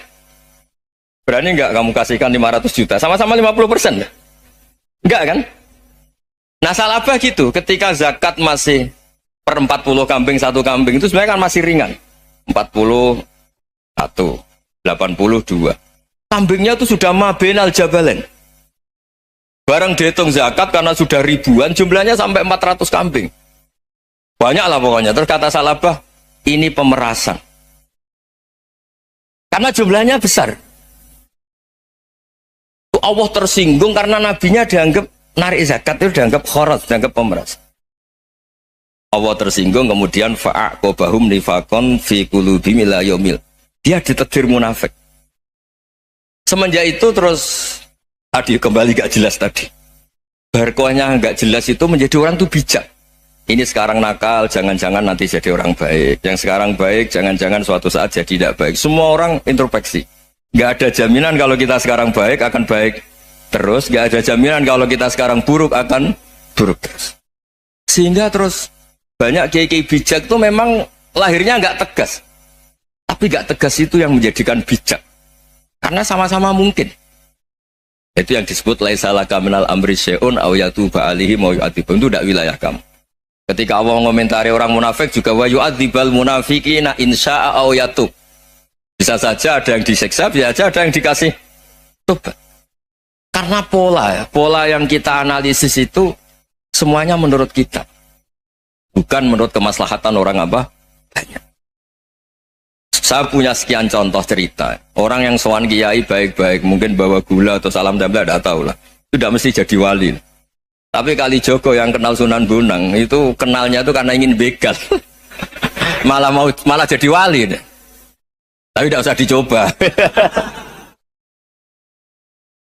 berani enggak kamu kasihkan 500 juta? Sama-sama 50%. Enggak kan? Nah Sa'labah gitu, ketika zakat masih per 40 kambing 1 kambing itu sebenarnya kan masih ringan. 41, 82. Kambingnya itu sudah mabenal jabalen. Barang dihitung zakat karena sudah ribuan, jumlahnya sampai 400 kambing. Banyak lah pokoknya. Terus kata Salabah, ini pemerasan. Karena jumlahnya besar. Allah tersinggung karena nabinya dianggap narik zakat itu dianggap khorat, dianggap pemeras. Allah tersinggung kemudian fa'aqobahum nifakon fi qulubihim ila yaumil. Dia ditegur munafik. Semenjak itu terus tadi kembali gak jelas tadi. Barkohnya gak jelas itu menjadi orang tuh bijak. Ini sekarang nakal, jangan-jangan nanti jadi orang baik. Yang sekarang baik, jangan-jangan suatu saat jadi tidak baik. Semua orang introspeksi. Gak ada jaminan kalau kita sekarang baik akan baik terus. Gak ada jaminan kalau kita sekarang buruk akan buruk terus. Sehingga terus banyak kiai-kiai bijak itu memang lahirnya gak tegas. Tapi gak tegas itu yang menjadikan bijak. Karena sama-sama mungkin. Itu yang disebut laisa laka minal amri syai'un aw yatuba alihi mau yu'adzibum. Itu tidak wilayah kamu. Ketika Allah mengomentari orang munafik juga wa yu'adzibal munafiqina insya'a aw yatub. Bisa saja ada yang disiksa, bisa saja ada yang dikasih tobat. Karena pola yang kita analisis itu semuanya menurut kita. Bukan menurut kemaslahatan orang apa? Banyak. Saya punya sekian contoh cerita. Orang yang sowan kiai baik-baik, mungkin bawa gula atau salam tempel, tidak tahu lah. Itu tidak mesti jadi wali. Tapi Kali Joko yang kenal Sunan Bonang itu kenalnya itu karena ingin begal. malah jadi wali. Tapi tidak usah dicoba.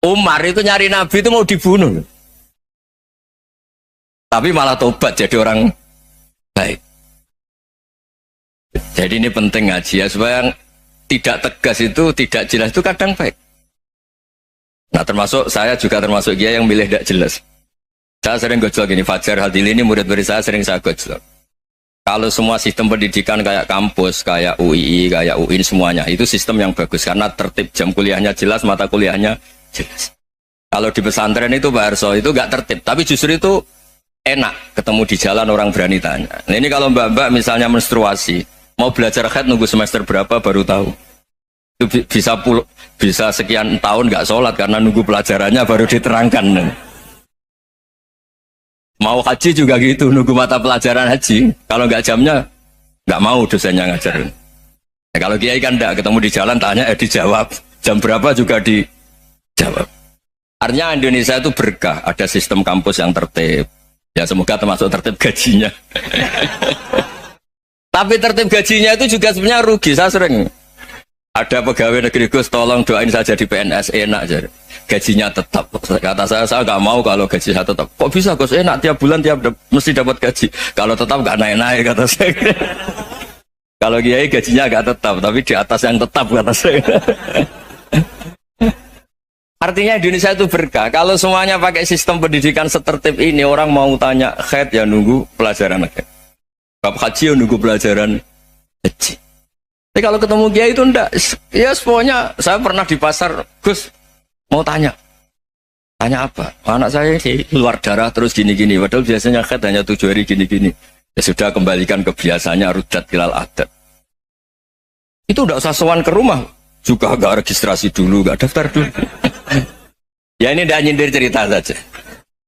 Umar itu nyari Nabi itu mau dibunuh. Tapi malah tobat jadi orang baik. Jadi ini penting ngaji ya, supaya tidak tegas itu, tidak jelas itu kadang baik. Nah termasuk saya juga termasuk dia yang milih tidak jelas. Saya sering gojlok gini, Fajar Hadili ini murid-murid saya sering saya gojlok. Kalau semua sistem pendidikan kayak kampus, kayak UII, kayak UIN semuanya, itu sistem yang bagus karena tertib, jam kuliahnya jelas, mata kuliahnya jelas. Kalau di pesantren itu Pak Harso itu gak tertib, tapi justru itu enak ketemu di jalan orang berani tanya. Nah ini kalau mbak-mbak misalnya menstruasi, mau belajar haid nunggu semester berapa baru tahu. Itu bisa sekian tahun gak sholat karena nunggu pelajarannya baru diterangkan. Mau haji juga gitu, nunggu mata pelajaran haji. Kalau nggak jamnya, nggak mau dosennya ngajarin. Nah, kalau kiai kan enggak, ketemu di jalan tanya, dijawab. Jam berapa juga dijawab. Artinya Indonesia itu berkah, ada sistem kampus yang tertib. Ya semoga termasuk tertib gajinya. Tapi tertib gajinya itu juga sebenarnya rugi, saya sering. Ada pegawai negeri Gus, tolong doain saja di PNS, enak aja. Gajinya tetap. Kata saya nggak mau kalau gaji saya tetap. Kok bisa Gus, enak tiap bulan mesti dapat gaji. Kalau tetap nggak naik-naik kata saya. Kalau kiai gajinya nggak tetap, tapi di atas yang tetap kata saya. Artinya Indonesia itu berkah. Kalau semuanya pakai sistem pendidikan setertib ini, orang mau tanya haid ya nunggu pelajaran haid. Bab haji ya nunggu pelajaran haji. Tapi kalau ketemu kiai itu enggak, ya pokoknya saya pernah di pasar, Gus mau tanya apa? Anak saya ini keluar darah terus gini-gini, padahal biasanya haid hanya 7 hari gini-gini. Ya sudah kembalikan ke biasanya, rudat ilal adat. Itu enggak usah sowan ke rumah, juga enggak registrasi dulu, enggak daftar dulu. Ya ini enggak nyindir cerita saja.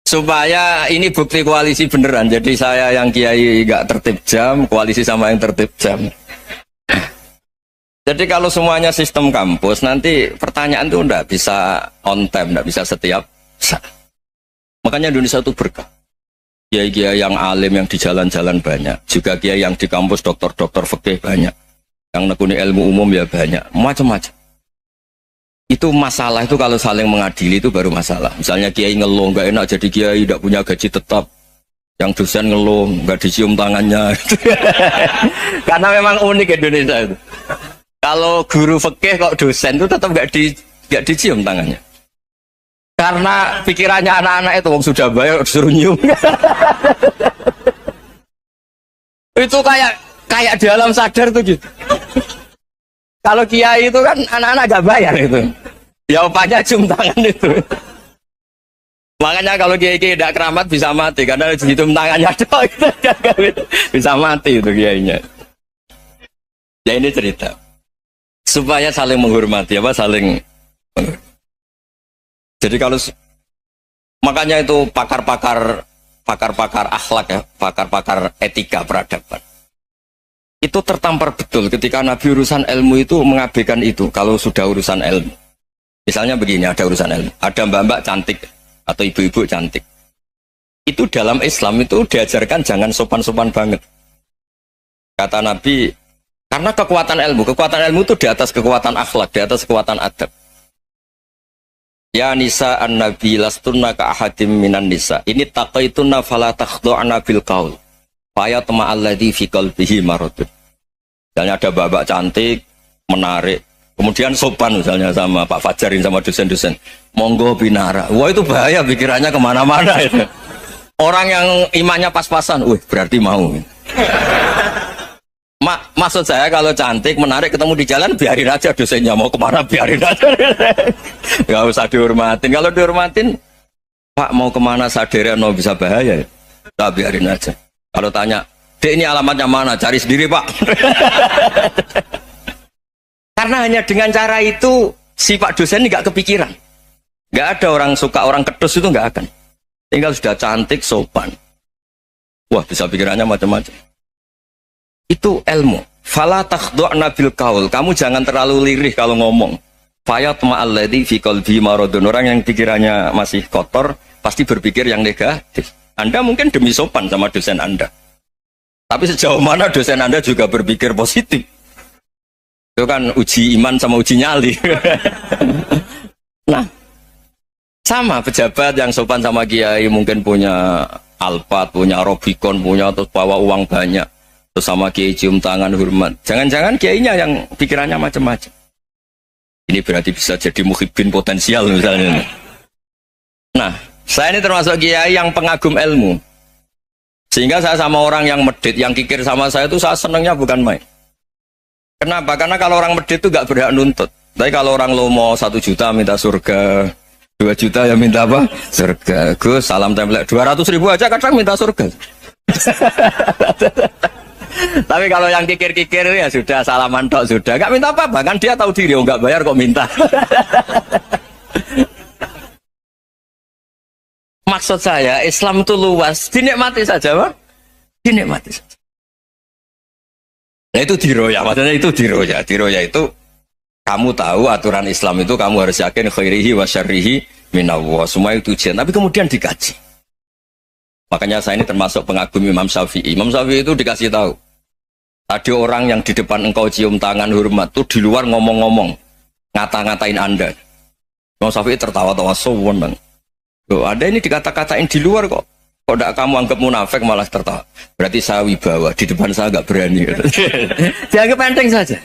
Supaya ini bukti koalisi beneran. Jadi saya yang kiai enggak tertib jam, koalisi sama yang tertib jam. Jadi kalau semuanya sistem kampus, nanti pertanyaan itu enggak bisa on time, enggak bisa setiap saat. Makanya Indonesia itu berkah. Kiai-kiai yang alim yang di jalan-jalan banyak. Juga kiai yang di kampus dokter-dokter fikih banyak. Yang nekuni ilmu umum ya banyak. Macam-macam. Itu masalah itu kalau saling mengadili itu baru masalah. Misalnya kiai ngeluh, enggak enak jadi kiai, enggak punya gaji tetap. Yang dosen ngeluh, enggak dicium tangannya. Karena memang unik Indonesia itu. Kalau guru fikih kok dosen itu tetap nggak dicium tangannya. Karena pikirannya anak-anak itu wong sudah bayar disuruh nyium. Itu kayak di alam sadar tuh gitu. Kalau kiai itu kan anak-anak nggak bayar itu. Ya opanya cium tangan itu. Makanya kalau kiai-kiai tidak keramat bisa mati karena dicium tangannya bisa mati itu kiainya. Ya ini cerita. Supaya saling menghormati saling jadi kalau makanya itu pakar-pakar pakar-pakar akhlak ya, pakar-pakar etika peradaban. Itu tertampar betul ketika Nabi urusan ilmu itu mengabaikan itu kalau sudah urusan ilmu. Misalnya begini, ada urusan ilmu, ada mbak-mbak cantik atau ibu-ibu cantik. Itu dalam Islam itu diajarkan jangan sopan-sopan banget. Kata Nabi, karena kekuatan ilmu itu di atas kekuatan akhlak, di atas kekuatan adab. Ya nisa an-nabi lastunna ka ahadim minan nisa. Ini taqaitunna fala takhdu'na bil qaul. Faya alladzi fi qalbihi maradun. Misalnya ada babak cantik, menarik, kemudian sopan misalnya sama Pak Fajarin sama dosen-dosen. Monggo binara. Wah itu bahaya pikirannya kemana-mana itu. Orang yang imannya pas-pasan, berarti mau. Maksud saya kalau cantik, menarik, ketemu di jalan, biarin aja dosennya mau kemana, biarin aja. Gak usah dihormatin. Kalau dihormatin, Pak mau kemana sadere no bisa bahaya ya. Nah, biarin aja. Kalau tanya, Dek ini alamatnya mana? Cari sendiri Pak. Karena hanya dengan cara itu si Pak dosen ini gak kepikiran. Gak ada orang suka orang kedus itu gak akan. Tinggal sudah cantik, sopan. Wah bisa pikirannya macam-macam. Itu ilmu. Fala takhdu'na bil qaul. Kamu jangan terlalu lirih kalau ngomong. Fayat ma'alladzi fi qalbi maradun. Orang yang pikirannya masih kotor pasti berpikir yang negatif. Anda mungkin demi sopan sama dosen Anda. Tapi sejauh mana dosen Anda juga berpikir positif. Itu kan uji iman sama uji nyali. Nah, sama pejabat yang sopan sama kiai mungkin punya Alphard, punya Robicon, punya terus bawa uang banyak. Terus sama kiai cium tangan hormat. Jangan-jangan kiainya yang pikirannya macam-macam. Ini berarti bisa jadi muhibbin potensial misalnya. Nah, saya ini termasuk kiai yang pengagum ilmu. Sehingga saya sama orang yang medit, yang kikir sama saya itu saya senangnya bukan main. Kenapa? Karena kalau orang medit itu gak berhak nuntut. Tapi kalau orang lomo 1 juta minta surga, 2 juta ya minta apa? Surga. Gus, salam template 200.000 aja kadang minta surga. Tapi kalau yang kikir-kikir ya sudah salaman tok sudah. Gak minta apa-apa, kan dia tahu diri, gak bayar kok minta. Maksud saya, Islam itu luas, dinikmati saja, Pak. Dinikmati saja. Nah itu diroya, maksudnya itu diroya. Diroya itu, kamu tahu aturan Islam itu, kamu harus yakin khairihi wa syarrihi minallah. Semua itu ujian, tapi kemudian dikaji. Makanya saya ini termasuk pengagum Imam Syafi'i. Imam Syafi'i itu dikasih tahu. Ada orang yang di depan engkau cium tangan hormat, tuh di luar ngomong-ngomong. Ngata-ngatain Anda. Imam Syafi'i tertawa-tawa, sowan bang. Loh, ada ini dikata-katain di luar kok. Kok tidak kamu anggap munafik malah tertawa. Berarti saya wibawa, di depan saya nggak berani. Dianggap enteng saja.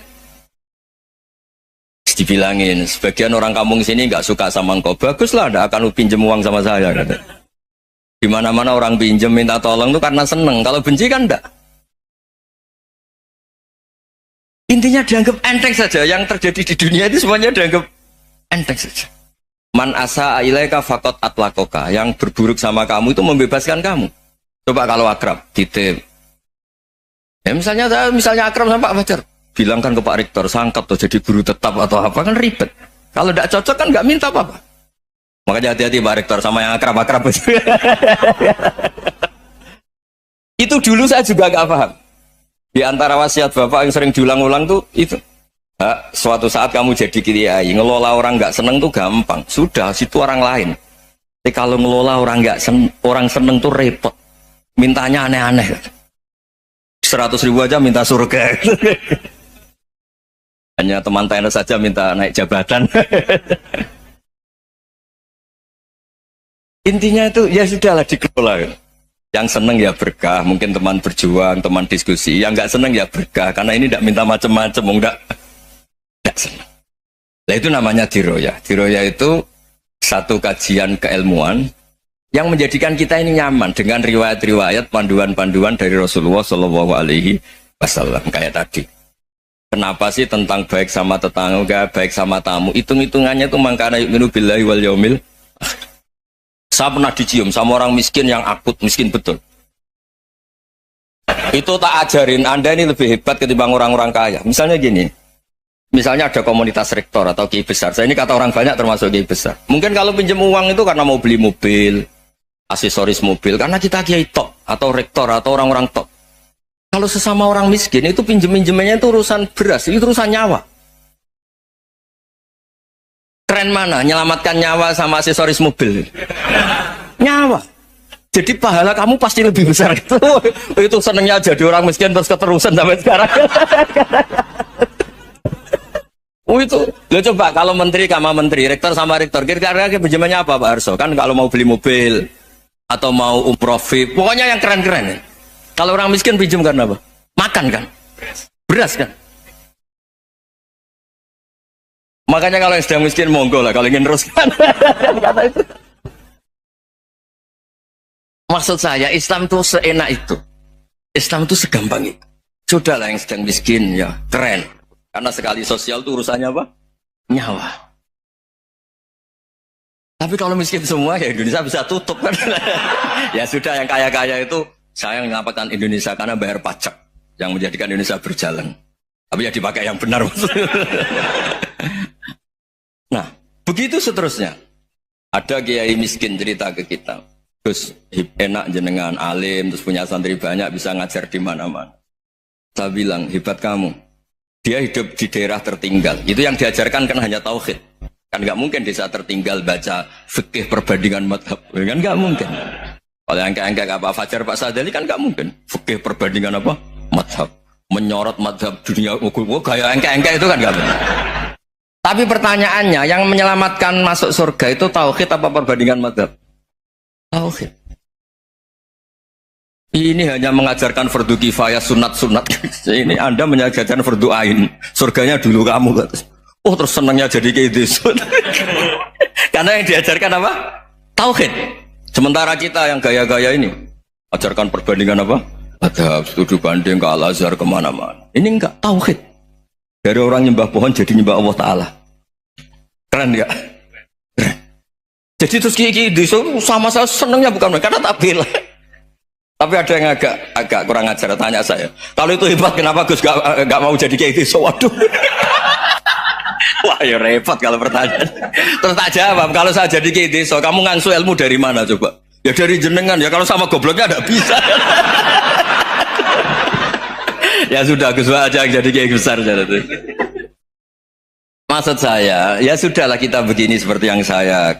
Dibilangin, sebagian orang kampung sini nggak suka sama engkau. Baguslah, tidak akan pinjam uang sama saya. Di mana-mana orang pinjam minta tolong itu karena seneng. Kalau benci kan enggak. Intinya dianggap enteng saja. Yang terjadi di dunia itu semuanya dianggap enteng saja. Man asa ilaika faqat atlakoka. Yang berburuk sama kamu itu membebaskan kamu. Coba kalau akrab, titip. Ya misalnya akrab sama Pak Fajar. Bilangkan ke Pak Rektor, sangkat tuh jadi guru tetap atau apa, kan ribet. Kalau tidak cocok kan nggak minta apa-apa. Makanya hati-hati Pak Rektor sama yang akrab-akrab. Itu dulu saya juga nggak paham. Di antara wasiat Bapak yang sering diulang-ulang tuh itu. Suatu saat kamu jadi kiai, ngelola orang nggak seneng tuh gampang. Sudah, situ orang lain. Tapi kalau ngelola orang nggak orang seneng tuh repot. Mintanya aneh-aneh. 100.000 aja minta surga. Hanya teman tenis saja minta naik jabatan. Intinya itu ya sudahlah dikelola. Yang seneng ya berkah, mungkin teman berjuang, teman diskusi. Yang nggak seneng ya berkah, karena ini tidak minta macam-macam, enggak seneng. Nah itu namanya diroya. Diroya itu satu kajian keilmuan yang menjadikan kita ini nyaman dengan riwayat-riwayat, panduan-panduan dari Rasulullah Shallallahu Alaihi Wasallam kayak tadi. Kenapa sih tentang baik sama tetangga, baik sama tamu? Hitung-hitungannya itu mangkana yu'minu billahi wal yaumil. Saya pernah dicium sama orang miskin yang akut, miskin betul. Itu tak ajarin Anda ini lebih hebat ketimbang orang-orang kaya. Misalnya gini, misalnya ada komunitas rektor atau kiai besar. Saya ini kata orang banyak termasuk kiai besar. Mungkin kalau pinjam uang itu karena mau beli mobil, aksesoris mobil karena kita kiai tok atau rektor atau orang-orang tok. Kalau sesama orang miskin itu pinjem-pinjemannya itu urusan beras, itu urusan nyawa. Keren mana nyelamatkan nyawa sama aksesoris mobil? Nyawa. Jadi pahala kamu pasti lebih besar itu. Itu senengnya jadi orang miskin terus keterusan sampai sekarang. Itu, lo coba kalau menteri sama menteri, rektor sama rektor, kira-kira pinjamannya apa Pak Arso? Kan kalau mau beli mobil atau mau umroh VIP, pokoknya yang keren-keren. Ya. Kalau orang miskin pinjam karena apa? Makan kan, beras kan. Makanya kalau yang sedang miskin monggo lah, kalau ingin teruskan. Kata itu. Maksud saya Islam itu seenak itu, Islam itu segampang itu. Sudahlah yang sedang miskin ya keren. Karena sekali sosial itu urusannya apa? Nyawa. Tapi kalau miskin semua ya Indonesia bisa tutup kan. Ya sudah yang kaya-kaya itu saya menyelamatkan Indonesia karena bayar pajak yang menjadikan Indonesia berjalan. Tapi ya dipakai yang benar. Nah, begitu seterusnya. Ada kiai miskin cerita ke kita. Terus enak jenengan alim, terus punya santri banyak, bisa ngajar di mana-mana. Saya bilang, hebat kamu. Dia hidup di daerah tertinggal. Itu yang diajarkan kan hanya tauhid. Kan nggak mungkin desa tertinggal baca fikih perbandingan madhab. Kan nggak mungkin. Kalau yang kayak Pak Fajar, Pak Sadali kan nggak mungkin. Fikih perbandingan apa? Madhab. Menyorot madhab dunia. Kayak engke-engke itu kan nggak mungkin. Tapi pertanyaannya, yang menyelamatkan masuk surga itu tauhid apa perbandingan madhab? Tauhid. Ini hanya mengajarkan fardu kifayah sunat-sunat. Ini Anda mengajarkan fardu ain. Surganya dulu kamu. Oh terus senangnya jadi kayak gitu. Karena yang diajarkan apa? Tauhid. Sementara kita yang gaya-gaya ini ajarkan perbandingan apa? Ada studi banding ke Al-Azhar kemana-mana. Ini enggak tauhid. Dari orang nyembah pohon jadi nyembah Allah Ta'ala. Keren enggak? Keren. Jadi terus kayak gitu sama saya senangnya bukan karena tak bela. Tapi ada yang agak kurang ajar, tanya saya. Kalau itu hebat, kenapa Gus gak mau jadi kayak gitu? Waduh. Wah ya repot kalau pertanyaan. Terus tak jawab, kalau saya jadi kayak gitu, kamu ngangsu ilmu dari mana coba? Ya dari jenengan, ya kalau sama gobloknya ada bisa. Ya sudah, Gus aja jadi kayak besar. Maksud saya, ya sudahlah kita begini seperti yang saya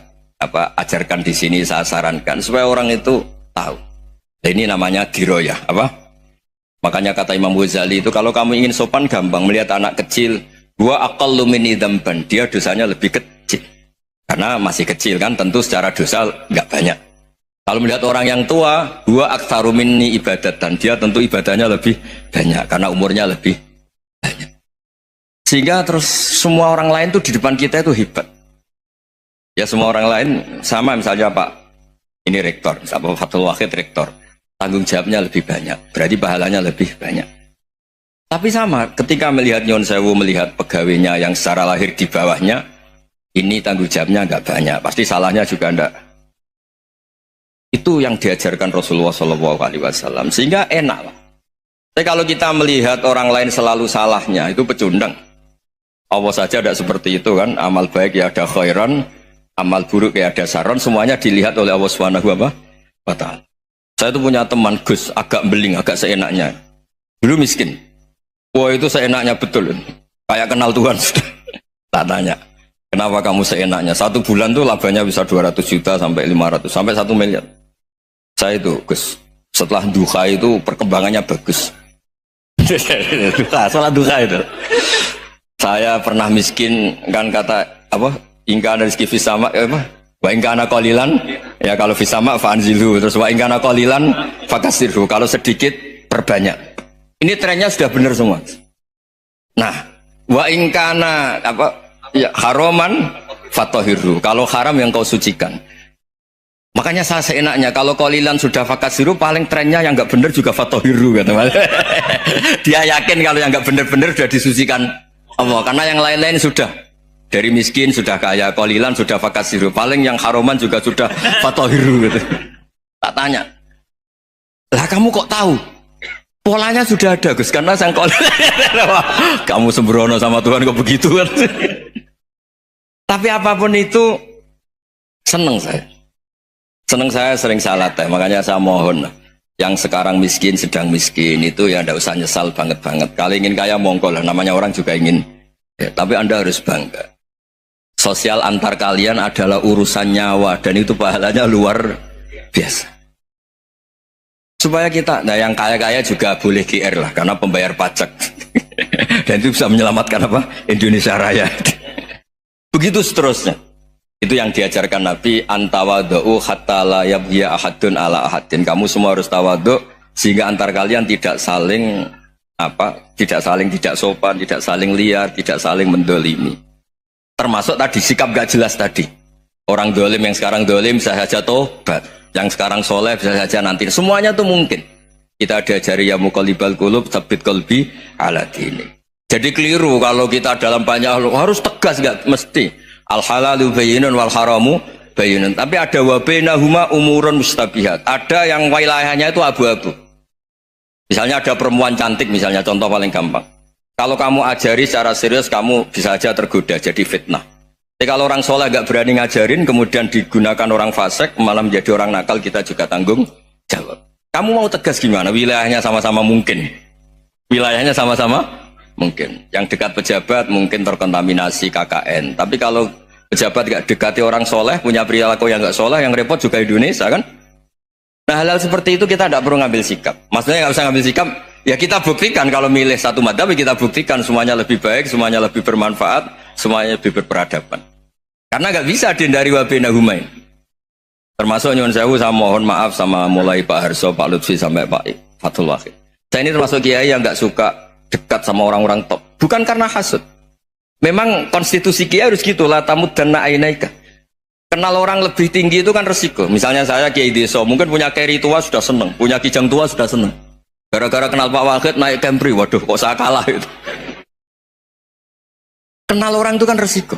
ajarkan di sini, saya sarankan. Supaya orang itu tahu. Ini namanya diroyah, apa? Makanya kata Imam Ghazali itu kalau kamu ingin sopan gampang melihat anak kecil, dua aqallu minni dzamban, dia dosanya lebih kecil. Karena masih kecil kan, tentu secara dosa nggak banyak. Kalau melihat orang yang tua, dua aktsaru minni ibadatan, dia tentu ibadahnya lebih banyak karena umurnya lebih banyak. Sehingga terus semua orang lain tuh di depan kita itu hebat. Ya semua orang lain sama misalnya Pak, ini rektor, Pak Fathul Wahid rektor. Tanggung jawabnya lebih banyak, berarti pahalanya lebih banyak. Tapi sama, ketika melihat Nyon Sewu, melihat pegawainya yang secara lahir di bawahnya, ini tanggung jawabnya nggak banyak, pasti salahnya juga enggak. Itu yang diajarkan Rasulullah SAW, sehingga enak lah. Tapi kalau kita melihat orang lain selalu salahnya, itu pecundang. Allah saja tidak seperti itu kan, amal baik ya ada khairan, amal buruk ya ada saron, semuanya dilihat oleh Allah SWT. Saya itu punya teman Gus, agak beling, agak seenaknya. Dulu miskin. Wah itu seenaknya betul. Kayak kenal Tuhan sudah. Tak tanya, kenapa kamu seenaknya? 1 bulan tuh labanya bisa 200 juta sampai 500, sampai 1 miliar. Saya itu Gus, setelah duha itu perkembangannya bagus. Salah duha itu. Saya pernah miskin, kan kata, apa, ingka rezeki fisama, apa? Wa ingkana qalilan ya kalau fisama fa'anzilhu, terus wa ingkana qalilan fakasirhu, kalau sedikit perbanyak. Ini trennya sudah benar semua. Nah, wa ingkana apa ya haraman fatahirhu, kalau haram yang kau sucikan. Makanya saya seenaknya kalau qalilan sudah fakasirhu, paling trennya yang enggak benar juga fatahirhu kata Mas. Dia yakin kalau yang enggak benar-benar sudah disucikan Allah, karena yang lain-lain sudah dari miskin sudah kaya, qalilan sudah fakasiru, paling yang haroman juga sudah fatohiru gitu. Tak tanya, lah kamu kok tahu? Polanya sudah ada Gus, karena sang qalilan. Kamu sembrono sama Tuhan kok begitu kan? Tapi apapun itu seneng saya. Seneng saya sering salah teh, makanya saya mohon yang sekarang miskin sedang miskin itu ya ndak usah nyesal banget. Kalau ingin kaya monggo lah, namanya orang juga ingin. Ya, tapi Anda harus bangga. Sosial antar kalian adalah urusan nyawa dan itu pahalanya luar biasa. Supaya kita, nah yang kaya-kaya juga boleh GR lah karena pembayar pajak. Dan itu bisa menyelamatkan apa? Indonesia Raya. Begitu seterusnya. Itu yang diajarkan Nabi, antawadhu hatta la yabghiya ahadun ala ahadin. Kamu semua harus tawadhu sehingga antar kalian tidak saling tidak sopan, tidak saling liar, tidak saling mendolimi. Termasuk tadi sikap gak jelas tadi. Orang dolim yang sekarang dolim bisa saja tobat, yang sekarang soleh bisa saja nanti. Semuanya tuh mungkin. Kita diajari ya muqallibal qulub tsabbit qalbi ala dini. Jadi keliru kalau kita dalam banyak harus tegas, gak mesti. Al halalu bayyinun wal haramu bayyinun. Tapi ada wa bainahuma umurun mustabihat. Ada yang wilayahnya itu abu-abu. Misalnya ada perempuan cantik, misalnya contoh paling gampang. Kalau kamu ajari secara serius, kamu bisa aja tergoda jadi fitnah. Tapi kalau orang soleh gak berani ngajarin, kemudian digunakan orang fasik, malah menjadi orang nakal, kita juga tanggung jawab. Kamu mau tegas gimana? Wilayahnya sama-sama mungkin. Wilayahnya sama-sama mungkin. Yang dekat pejabat mungkin terkontaminasi KKN. Tapi kalau pejabat gak dekati orang soleh, punya perilaku yang gak soleh, yang repot juga Indonesia kan? Nah hal-hal seperti itu kita tidak perlu ngambil sikap. Maksudnya nggak usah ngambil sikap, ya kita buktikan kalau milih satu madhab, kita buktikan semuanya lebih baik, semuanya lebih bermanfaat, semuanya lebih berperadaban. Karena nggak bisa dihindari wa bainahumain. Termasuk nyuwun sewu, saya mohon maaf sama mulai Pak Harso, Pak Lutfi sampai Pak Fathul Wahid. Saya ini termasuk kiai yang nggak suka dekat sama orang-orang top. Bukan karena hasud. Memang konstitusi kiai harus gitu, la tamuddanna ainaika. Kenal orang lebih tinggi itu kan resiko. Misalnya saya kiai desa, mungkin punya keri tua sudah seneng, punya kijang tua sudah seneng. Gara-gara kenal Pak Wahid naik Camry, waduh kok saya kalah itu. Kenal orang itu kan resiko.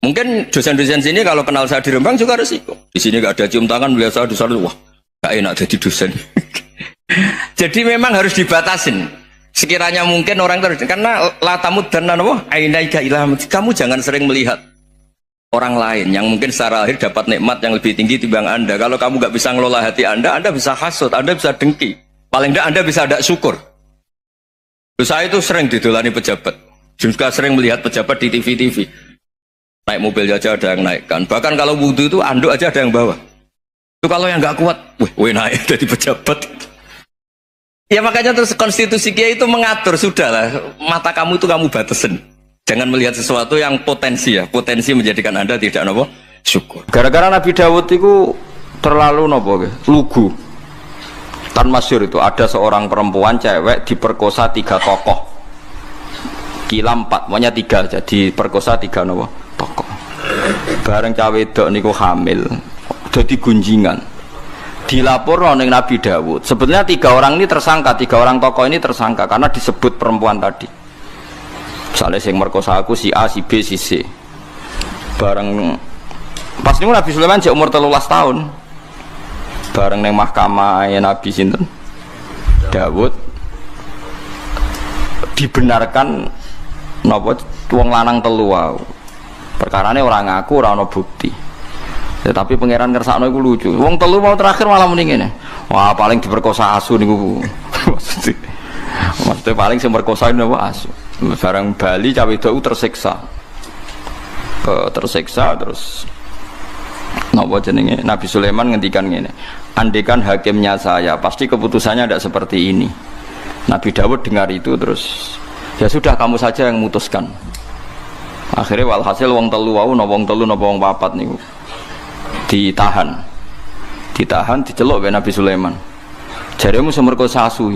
Mungkin dosen-dosen sini kalau kenal saya di Rembang juga resiko. Di sini gak ada cium tangan, biasa di sana, wah gak enak jadi dosen. Jadi memang harus dibatasin. Sekiranya mungkin orang terus, karena latamud dan nanawa, ainaika ilham. Kamu jangan sering melihat orang lain yang mungkin secara lahir dapat nikmat yang lebih tinggi timbang Anda. Kalau kamu gak bisa ngelola hati Anda bisa hasut, Anda bisa dengki. Paling tidak Anda bisa ada syukur. Saya itu sering didolani pejabat. Juga sering melihat pejabat di TV-TV. Naik mobil aja ada yang naikkan. Bahkan kalau wudhu itu anduk aja ada yang bawa. Itu kalau yang gak kuat, wih naik jadi pejabat. Ya makanya terus konstitusi kiai itu mengatur, sudahlah, mata kamu itu kamu batasin. Jangan melihat sesuatu yang potensi ya, potensi menjadikan Anda tidak nopo syukur. Gara-gara Nabi Dawud itu terlalu nopo lugu. Kan masyhur itu ada seorang perempuan cewek diperkosa 3 tokoh. Kila 4, pokoknya 3 aja diperkosa 3 nopo tokoh. Bareng cawe wedok niku hamil, jadi gunjingan. Dilapor ning Nabi Dawud. Sebenarnya 3 orang ini tersangka, 3 orang tokoh ini tersangka karena disebut perempuan tadi. Misalnya yang merkosa aku si A, si B, si C. Bareng pas niku Nabi Sulaiman jek umur 13 tahun. Bareng neng mahkamah Nabi sinten Dawud dibenarkan napa wong lanang telu wae. Perkarane ora ngaku, ora ana bukti. Ya, tapi pangeran kersakno iku lucu. Wong telu mau terakhir malah muni ngene. Wah, paling diperkosa asu niku. Maksudnya paling sing merkosa napa asu. Barang Bali cawe itu tersiksa terus napa jenenge Nabi Sulaiman ngendikan ngene, andekan hakimnya saya pasti keputusannya tidak seperti ini. Nabi Dawud dengar itu terus ya sudah kamu saja yang memutuskan. Akhirnya walhasil wong telu wau napa wong telu napa wong papat niku ditahan diceluk oleh Nabi Sulaiman. Jaremu semerkosa asu.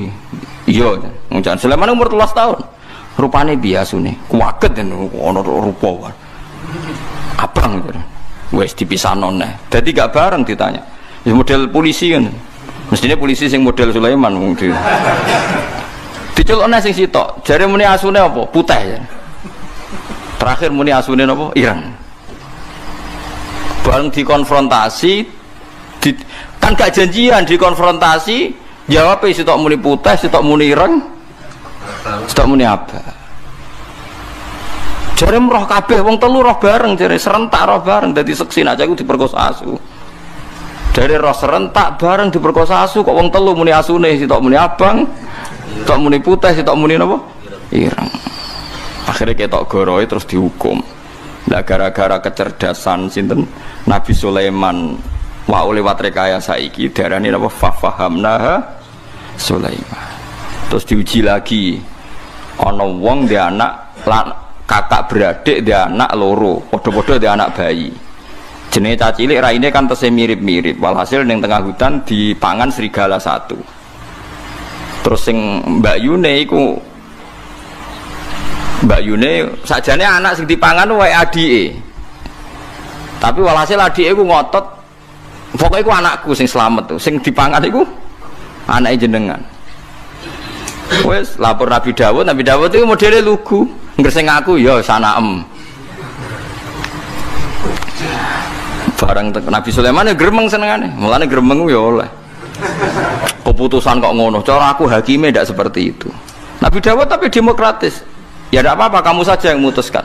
Iya, ngucan Sulaiman umur 13 tahun. Rupane biasa nih, kuaget dan ono rupa abang gitu, wes dipisah noneh. Jadi gak bareng ditanya. Model polisi kan, mestinya polisi sing model Sulaiman mungkin. Diceluk neh sing sitok. Jare muni asune apa? Putih ya. Terakhir muni asune apa? Ireng. Bareng dikonfrontasi, kan gak janjian dikonfrontasi, jawabnya sitok muni putih, sitok muni ireng. Sudah muni apa? Jare roh kabeh wong telu roh bareng, jare serentak roh bareng dadi seksi aja aku diperkosa asu. Dari roh serentak bareng diperkosa asu kok wong telu muni asune sitok muni abang, sitok muni putih, sitok muni napa? Ireng. Akhirnya ketok goroe terus dihukum. Lah gara-gara kecerdasan sinten Nabi Sulaiman wa lewat rekayasa iki darane napa fahamnaha Sulaiman. Terus diuji lagi. Ana wong dia anak kakak beradik dia anak loro, padha-padha dia anak bayi. Jenenge cacilik raine kan tesih mirip-mirip. Walhasil ning tengah hutan dipangan serigala satu. Terus sing Mbak Yune iku sakjane anak sing dipangan wae adike. Tapi walhasil adike iku ngotot pokoke iku anakku sing slamet tuh. Sing dipangan iku anake jenengan. Wes lapor Nabi Dawud itu modele lugu. Ngreseng aku ya sanaem. Barang Nabi Sulaiman ya gremeng senengane. Mulane gremeng ya oleh. Keputusan kok ngono. Cara aku hakime ndak seperti itu. Nabi Dawud tapi demokratis. Ya ndak apa-apa kamu saja yang memutuskan.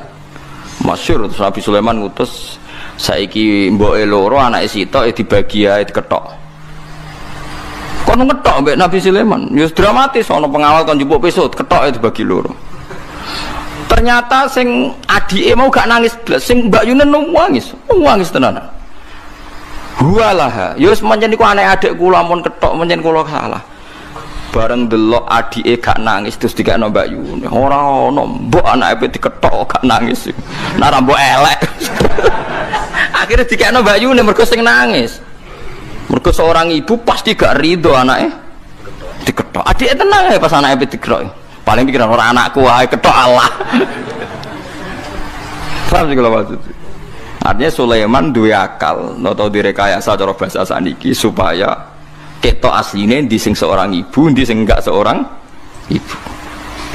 Masyhur terus Nabi Sulaiman ngutus saiki mboke loro anake sitok dibagi ae diketok. Kono ngetok mbek Nabi Sulaiman. Ya dramatis ana pengawal kon njupuk pisau ketok dibagi loro. Ternyata sing adike mau gak nangis blas, sing Mbak Yunen nangis tenanan. Huwalah, ya wis pancen iku anek adik kula mun ketok pancen kula salah. Bareng delok adike gak nangis terus dikekno Mbak Yun. Ora ono mbok anake diketok gak nangis. Nara mbok elek. Akhirnya dikekno Mbak Yun mergo sing nangis. Mergo seorang ibu pasti gak rido anake diketok. Adike tenang ya pas anake diketok. Paling pikiran orang anakku wae ketok Allah. Paham sih kalau maksud. Artinya Sulaiman duwe akal, atau direkayasa cara bahasa saniki supaya ketok asline di sing seorang ibu, di sing enggak seorang ibu.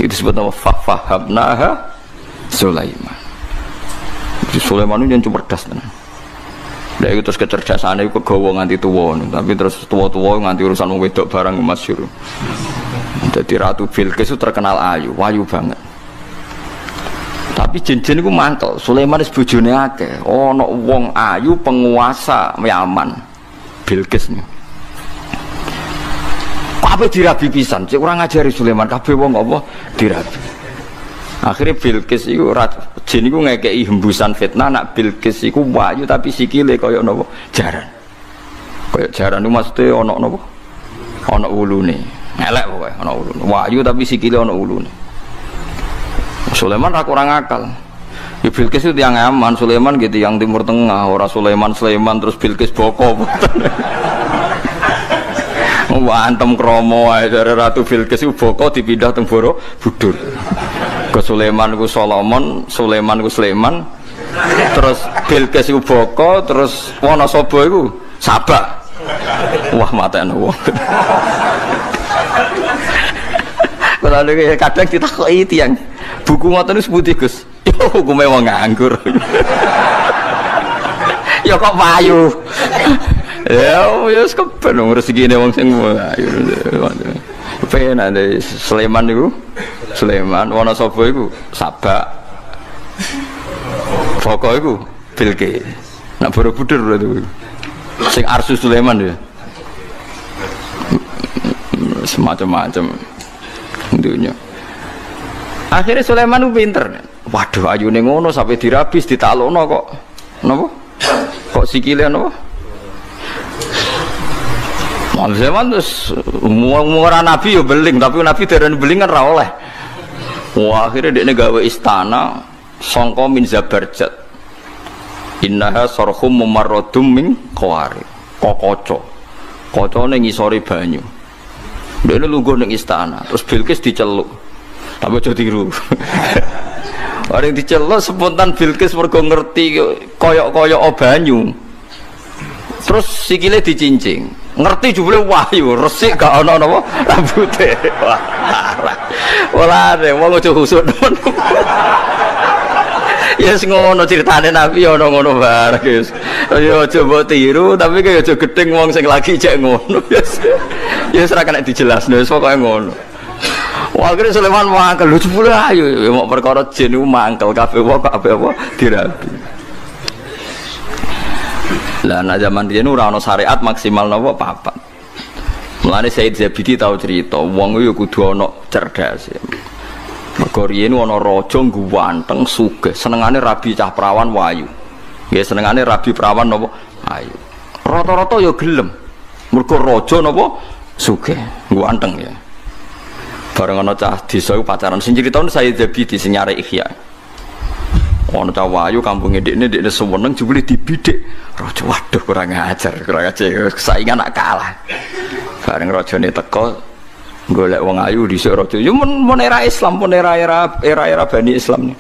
Itu disebut nama fahamnaha Sulaiman. Sulaiman itu yang cerdas tenan. Lah itu terus kecerdasane iku kegawa nganti tuwa, tapi terus tuwa-tuwa nganti urusan wong wedok barang masyhur. Jadi Ratu Bilqis itu terkenal ayu banget. Tapi jin-jin itu mantel. Sulaiman wis bojone akeh. Ana wong ayu penguasa Yaman. Bilqis niku. Kabeh dirabi pisan. Cek ora ngajari Sulaiman kabeh wong apa dirabi. Akhirnya Bilqis iku jin iku ngekeki hembusan fitnah nak Bilqis iku ayu tapi sikile kaya napa jaran. Kaya jaran niku maksude ana napa? Ana ulune. Elek pokoke ana ulune. Wahyu tapi sikile ana ulune. Sulaiman ra kurang akal. Ya Bilqis itu yang aman, Sulaiman gitu yang Timur Tengah, ora Sulaiman terus Bilqis boko. Wah antem kromo ae dari Ratu Bilqis itu boko dipindah teng Borobudur. Ke Sulaiman ku Solomon, Sulaiman ku Sulaiman. Terus Bilqis itu boko, terus Wonosobo iku Sabak. Wah matane wong. Kalau kadang ditakoki tiyang buku ngoten niku sepundi Gus? Yo hukume wong nganggur. Ya kok payu. Ya wis keben rezekine wong sing ayu. Penak ndek Sulaiman niku. Sulaiman Wonosobo iku Sabak. Boko iku Bilqis. Nak Borobudur berarti. Sing Arsu Sulaiman ya. Semacam-macam dunia. Akhirnya Sulaiman itu pinter. Waduh ayune ngono sampai dirabis ditalokno kok. Napa? Kok sikile napa? Sulaiman terus umur nabi yo beling tapi nabi derene beling kan ra oleh. Wah akhirnya dekne gawe istana sangka min Zabarjat. Innaha sarhum mumarradum min qawari. Kokoco. Kocone ngisore banyu. Dekne lungguh ning istana, terus Bilqis diceluk. Tapi aja tiru. Orang diceluk spontan Bilqis mergo ngerti koyok-koyok banyu. Terus sikile dicincing. Ngerti jebule wahyu, resik gak ana napa rambute. Wah. Ora ada wong aja khusuk temen. Ya sing ngono critane Nabi ana ngono bareng guys. Ya aja mbok tiru tapi kaya aja gedeng wong sing lagi cek ngono. Ya ora kena dijelasno wis pokoke ngono. Wah akhirnya Sulaiman mangkel lho jebule ayo mau perkara jin niku mangkel kabeh wong kabeh apa dirabi. Lah nek zaman riyen ora ana syariat maksimal napa papat. Mulane Said Zabidi tau cerita, wong yo kudu ana cerdas. Mergo riyen ana raja ganteng sugih, senengane rabi cah prawan wayu. Nggih senengane rabi prawan napa ayu. Rata-rata yo gelem. Mergo raja napa sugih, ganteng ya. Bareng ana cah desa pacaran sing critakno Said Zabidi sing nyare Ihya. Ono cah wayu kampunge ndekne seneng jebule dibidik. Raja waduh kurang ajar saingan nak kalah. Bareng rajane teko golek wong ayu dhisik raja. Yo mun era Islam, mun era Bani Islam.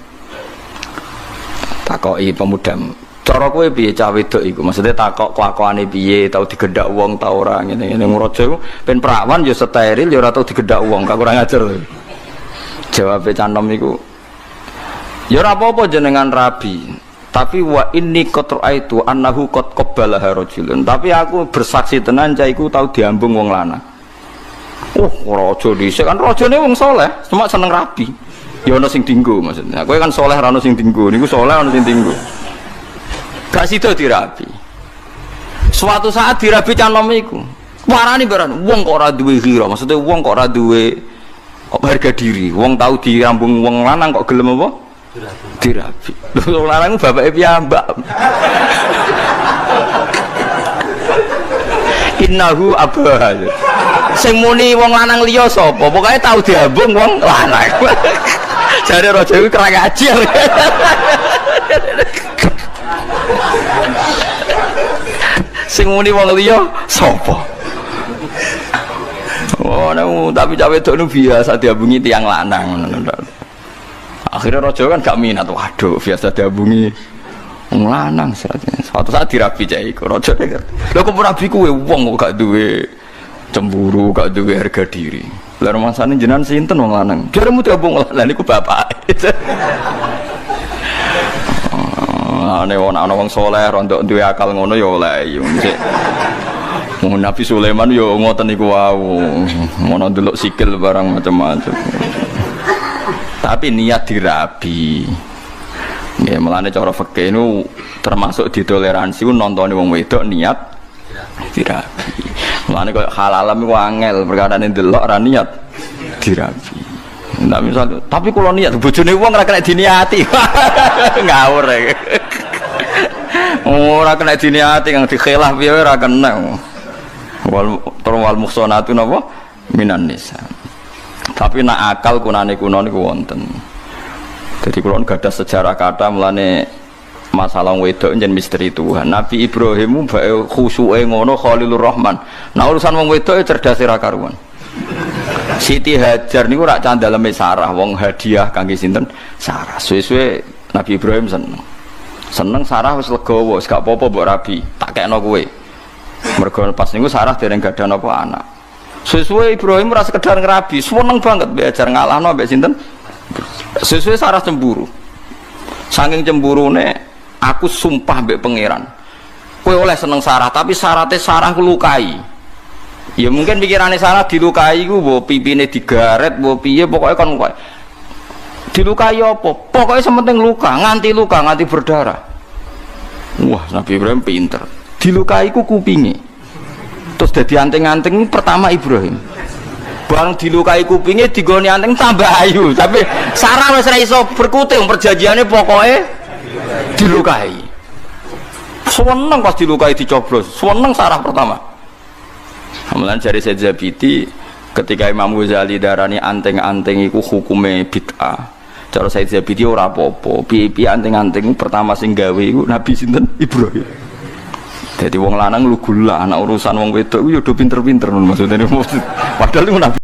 Takoki pemuda, cara kowe piye cah wedok iku? Maksudnya takok kelakuane piye, tau digendhak wong ta ora ngene-ngene. Raja iku ben prawan yo steril yo ora tau digendhak wong, gak kurang ajar. Jawabe canom iku ya ora apa-apa jenengan rabi, tapi wa inni qad ra'aitu annahu qad qabbalaha rajulun. Tapi aku bersaksi tenan cah iku tau diambung wong lanang. Raja dhisik kan rajane wong saleh, cuma seneng rabi. Ya ana sing dinggo maksudnya. Kowe kan saleh ra ono sing dinggo, niku saleh ono sing dinggo. Gak sida dirabi. Suatu saat dirabi canom iku. Warani barang wong kok ora duwe ghira, maksudnya wong kok ora duwe harga diri. Wong tau dirambung wong lanang kok gelem apa? Dirabi. Wong lanang bapake piyambak. Innahu abah. Sing muni wong lanang liya sapa? Pokoke tau diambung wong lanang. Jare raja iku kerang ajar. Sing muni wong liya sapa? Oh, tapi cawe itu biasa diambungi tiang lanang. Akhirnya raja kan gak minat, waduh biasa diambungi wong lanang. Suatu saat dirabi cah iku raja nek lho kok rabi kuwe wong kok gak duwe cemburu, gak duwe harga diri. Lah rumasane jenengan sinten wong lanang? Jaremu diambung lanang niku bapak. Ane ana wong saleh rondok duwe akal ngono ya oleh. Nabi Sulaiman yo ngoten niku wau. Ngono ndelok sikil barang macam-macam. Tapi niat dirabi. Nggih, melane cara fikih niku termasuk ditoleransi nontone wong wedok niat dirabi. Melane koyo halalam iku angel, perkarane ndelok ora niat dirabi. Nah, misal, tapi kalau niat bojone wong ora kena diniati. Ngawur ya. Ora kena diniati kang dikhilaf piye ora kena. Wal muhsanatu napa minan nisa. Tapi nak akal kunane kuno niku wonten. Jadi kula gadah sejarah kata mulane masalah wedok njen misteri Tuhan. Nabi Ibrahim bae khusuke ngono Khalilur Rahman. Nah urusan wong wedok cerdas ra karuan. Siti Hajar niku rak candaleme Sarah, wong hadiah kangge sinten? Sarah. Suwe-suwe Nabi Ibrahim seneng. Seneng Sarah wis legowo, wis gak apa-apa mbok rabi, tak kekno kowe. Mergo pas niku Sarah dereng gadah napa anak. Suwe-suwe Ibrahim ora sekedar ngerabi, seneng banget belajar ngalahno mbek sinten? Suwe-suwe Sarah cemburu. Saking cemburune aku sumpah mbek pangeran. Kowe oleh seneng Sarah, tapi syaratnya Sarah lukai. Ya mungkin pikirannya Sarah dilukai ku mbok pipine digaret, mbok piye pokoke kon kowe. Dilukai apa? Pokoknya sementing luka, nganti berdarah. Wah, Nabi Ibrahim pinter. Dilukai ku kupinge. Terus dadi anting-anting pertama Ibrahim. Bareng dilukai kupinge digoni anting tambah ayu. Tapi Sarah wis ra iso berkuting, perjanjiane pokoknya dilukai. Seneng pas dilukai dicoblos. Seneng Sarah pertama. Kemudian dari Said Zabidi ketika Imam Ghazali darani anting-anting iku hukume bid'ah. Cara Said Zabidi ora apa-apa. Piye-piye anting-anting pertama sing gawe iku Nabi sinten? Ibrahim. Jadi wong lanang lu gula, anak urusan wong wedok iku yo do pinter-pinter maksudnya. Padahal iku Nabi